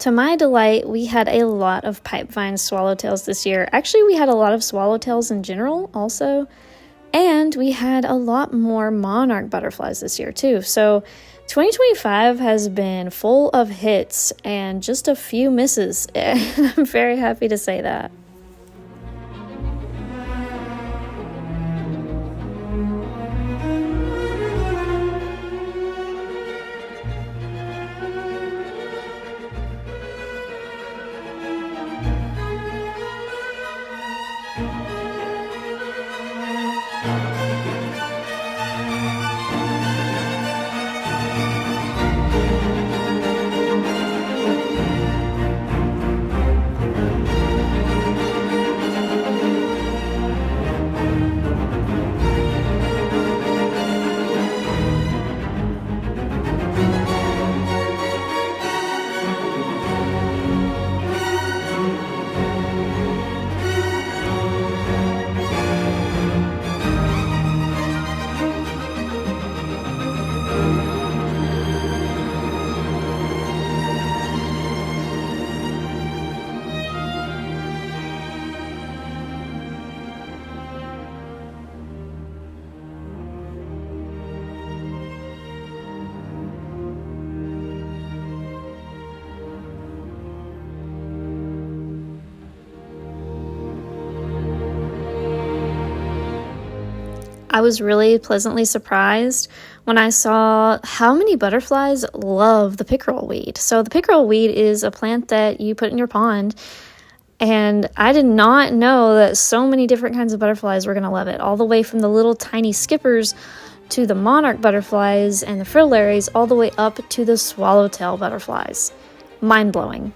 To my delight, we had a lot of pipevine swallowtails this year. Actually, we had a lot of swallowtails in general also, and we had a lot more monarch butterflies this year too. So 2025 has been full of hits and just a few misses. I'm very happy to say that. I was really pleasantly surprised when I saw how many butterflies love the pickerel weed. So the pickerel weed is a plant that you put in your pond, and I did not know that so many different kinds of butterflies were going to love it, all the way from the little tiny skippers to the monarch butterflies and the frillaries, all the way up to the swallowtail butterflies. Mind-blowing.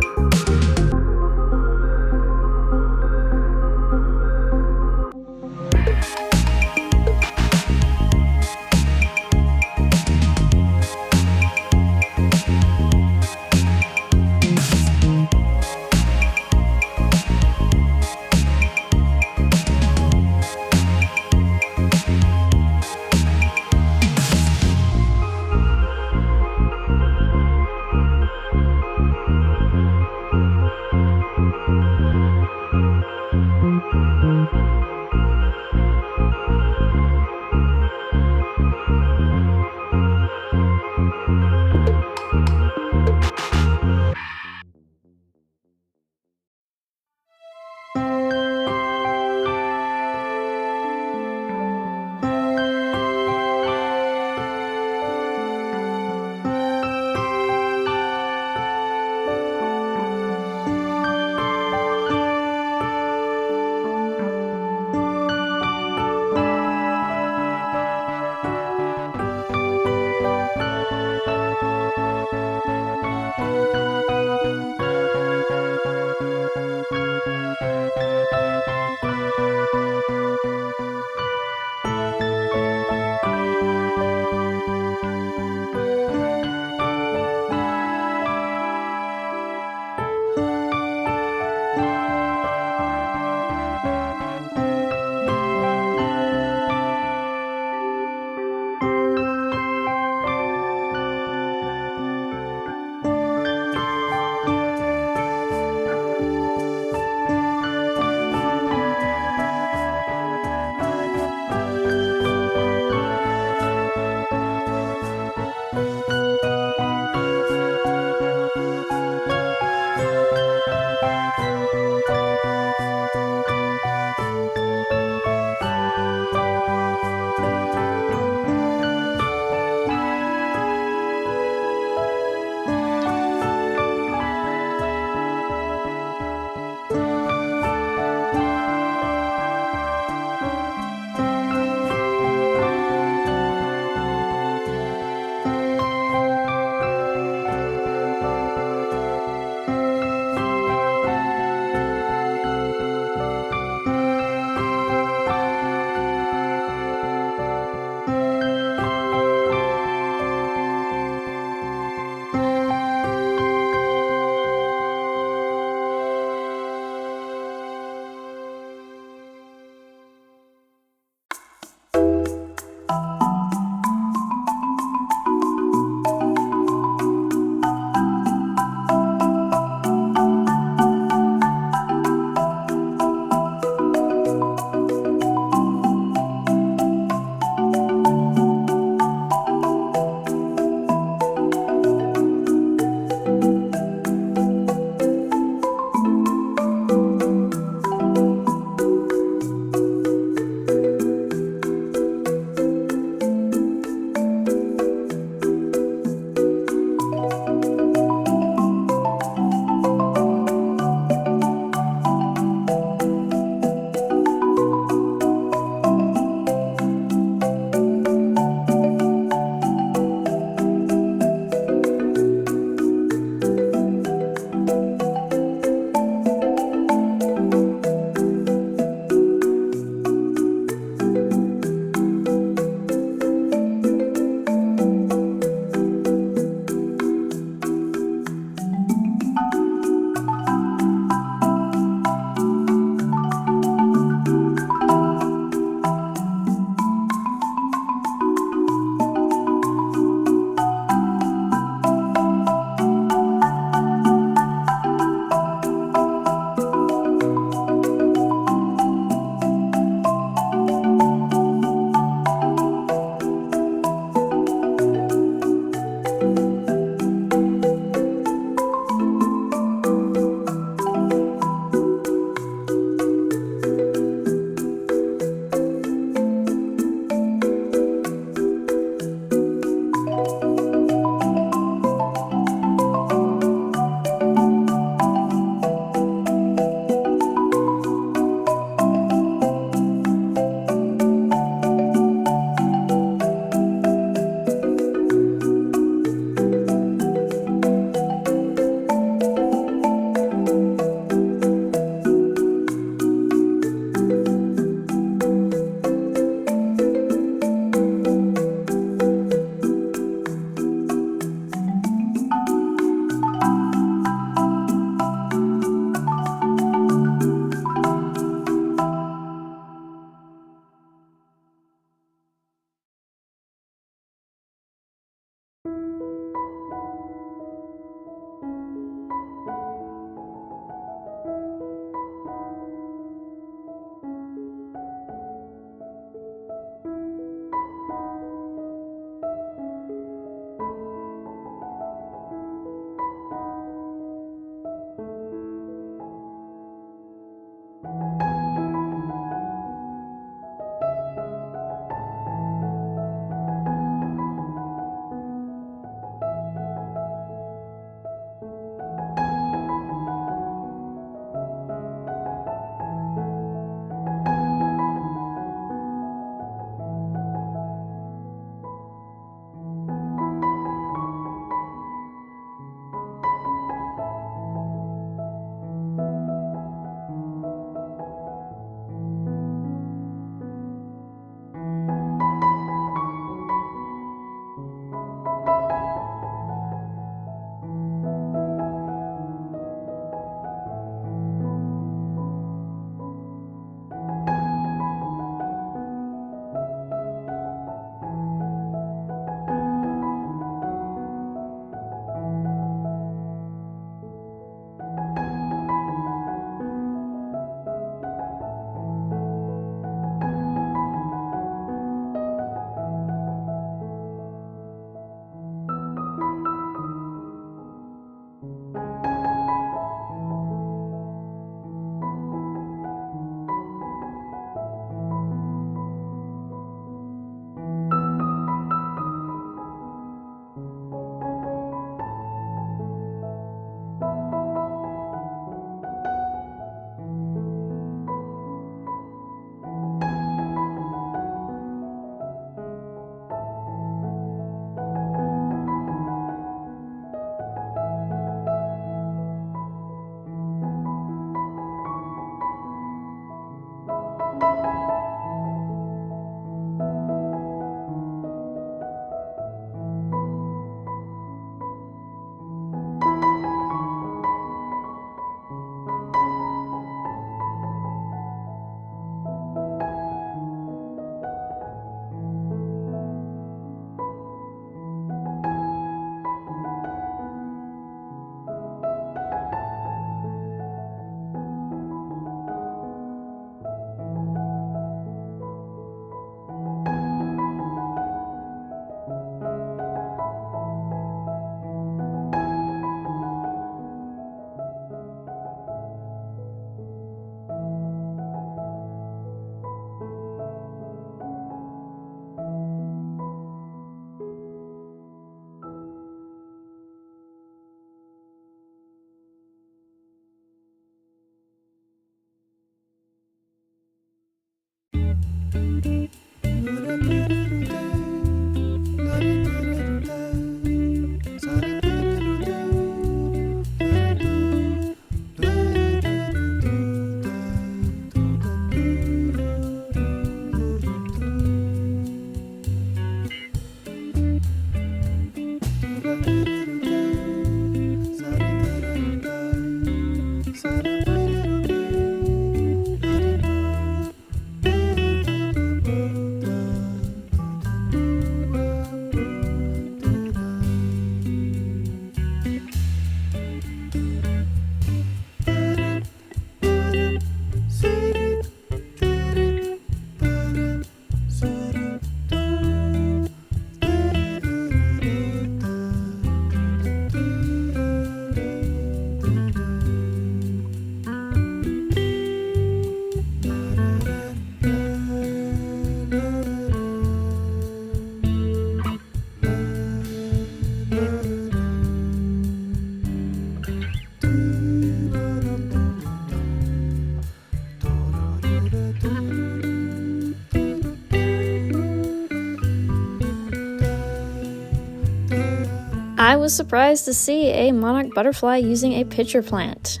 I was surprised to see a monarch butterfly using a pitcher plant.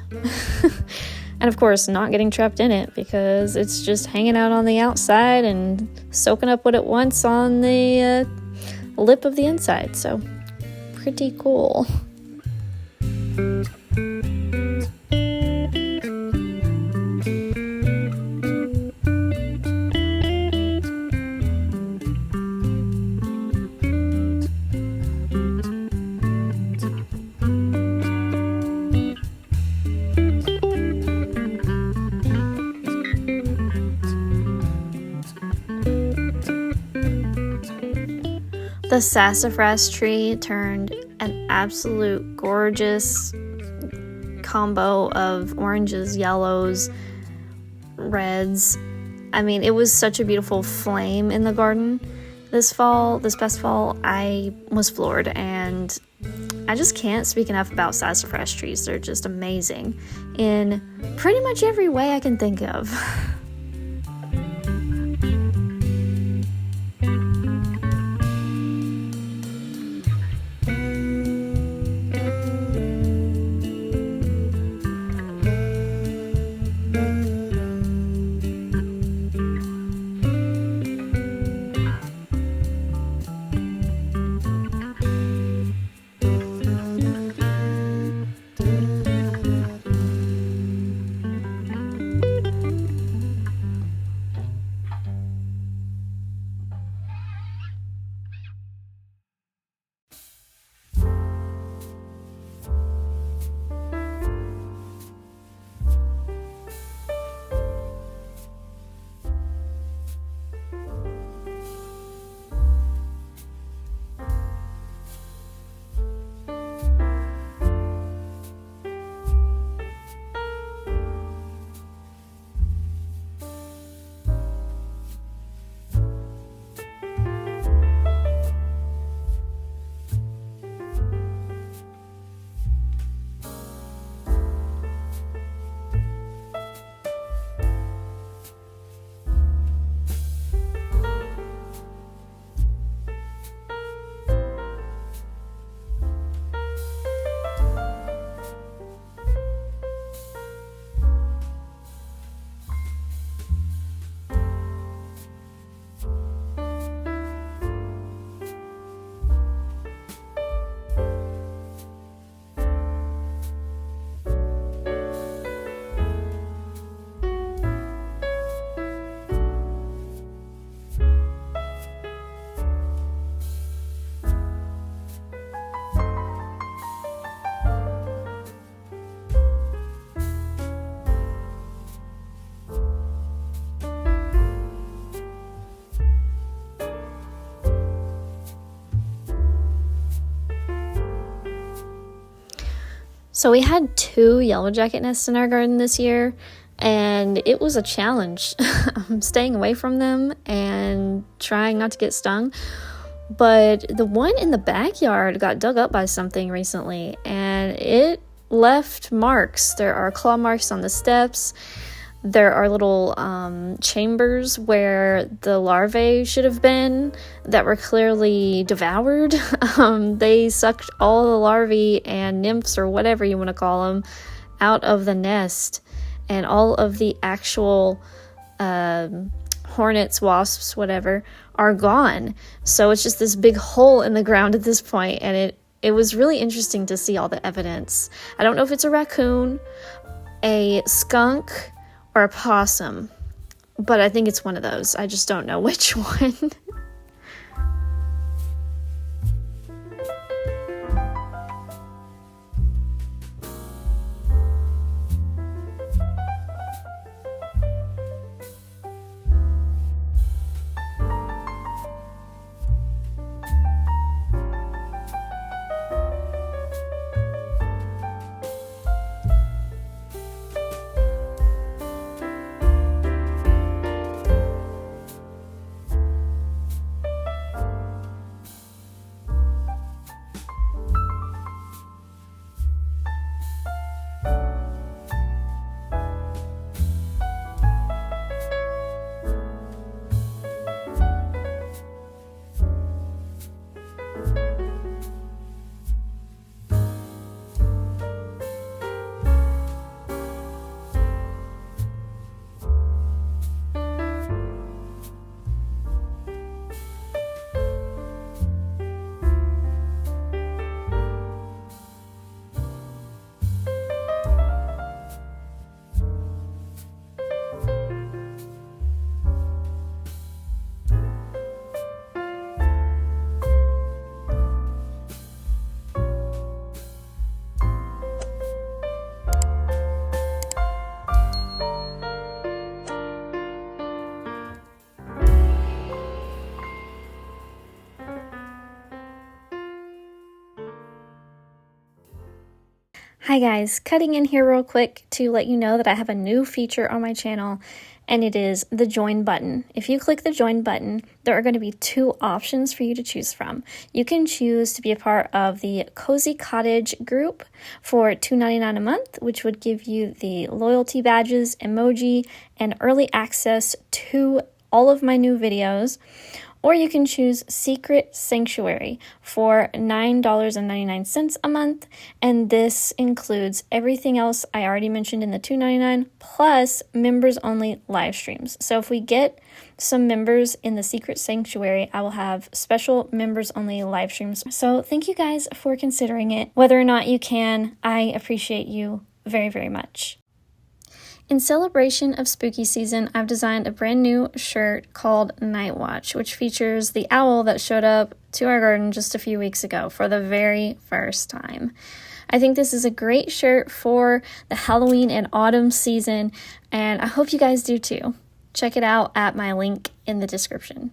And of course, not getting trapped in it because it's just hanging out on the outside and soaking up what it wants on the lip of the inside. So, pretty cool. The sassafras tree turned an absolute gorgeous combo of oranges, yellows, reds. I mean, it was such a beautiful flame in the garden this past fall. I was floored, and I just can't speak enough about sassafras trees. They're just amazing in pretty much every way I can think of. So we had 2 yellow jacket nests in our garden this year, and it was a challenge. I'm staying away from them and trying not to get stung. But the one in the backyard got dug up by something recently, and it left marks. There are claw marks on the steps. there are little chambers where the larvae should have been that were clearly devoured. They sucked all the larvae and nymphs, or whatever you want to call them, out of the nest, and all of the actual hornets, wasps, whatever, are gone. So it's just this big hole in the ground at this point, and it was really interesting to see all the evidence. I don't know if it's a raccoon, a skunk, or a possum, but I think it's one of those. I just don't know which one. Hi guys, cutting in here real quick to let you know that I have a new feature on my channel, and it is the join button. If you click the join button, there are going to be two options for you to choose from. You can choose to be a part of the Cozy Cottage group for $2.99 a month, which would give you the loyalty badges, emoji, and early access to all of my new videos. Or you can choose Secret Sanctuary for $9.99 a month, and this includes everything else I already mentioned in the $2.99 plus members-only live streams. So if we get some members in the Secret Sanctuary, I will have special members-only live streams. So thank you guys for considering it. Whether or not you can, I appreciate you very, very much. In celebration of spooky season, I've designed a brand new shirt called Night Watch, which features the owl that showed up to our garden just a few weeks ago for the very first time. I think this is a great shirt for the Halloween and autumn season, and I hope you guys do too. Check it out at my link in the description.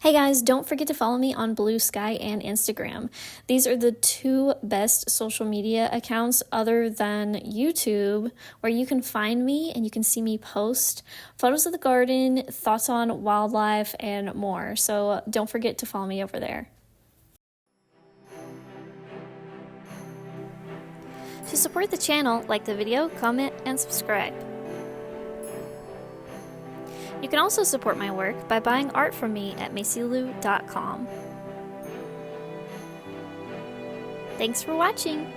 Hey guys, don't forget to follow me on Blue Sky and Instagram. These are the two best social media accounts other than YouTube, where you can find me and you can see me post photos of the garden, thoughts on wildlife, and more. So don't forget to follow me over there. To support the channel, like the video, comment, and subscribe. You can also support my work by buying art from me at macylou.com. Thanks for watching!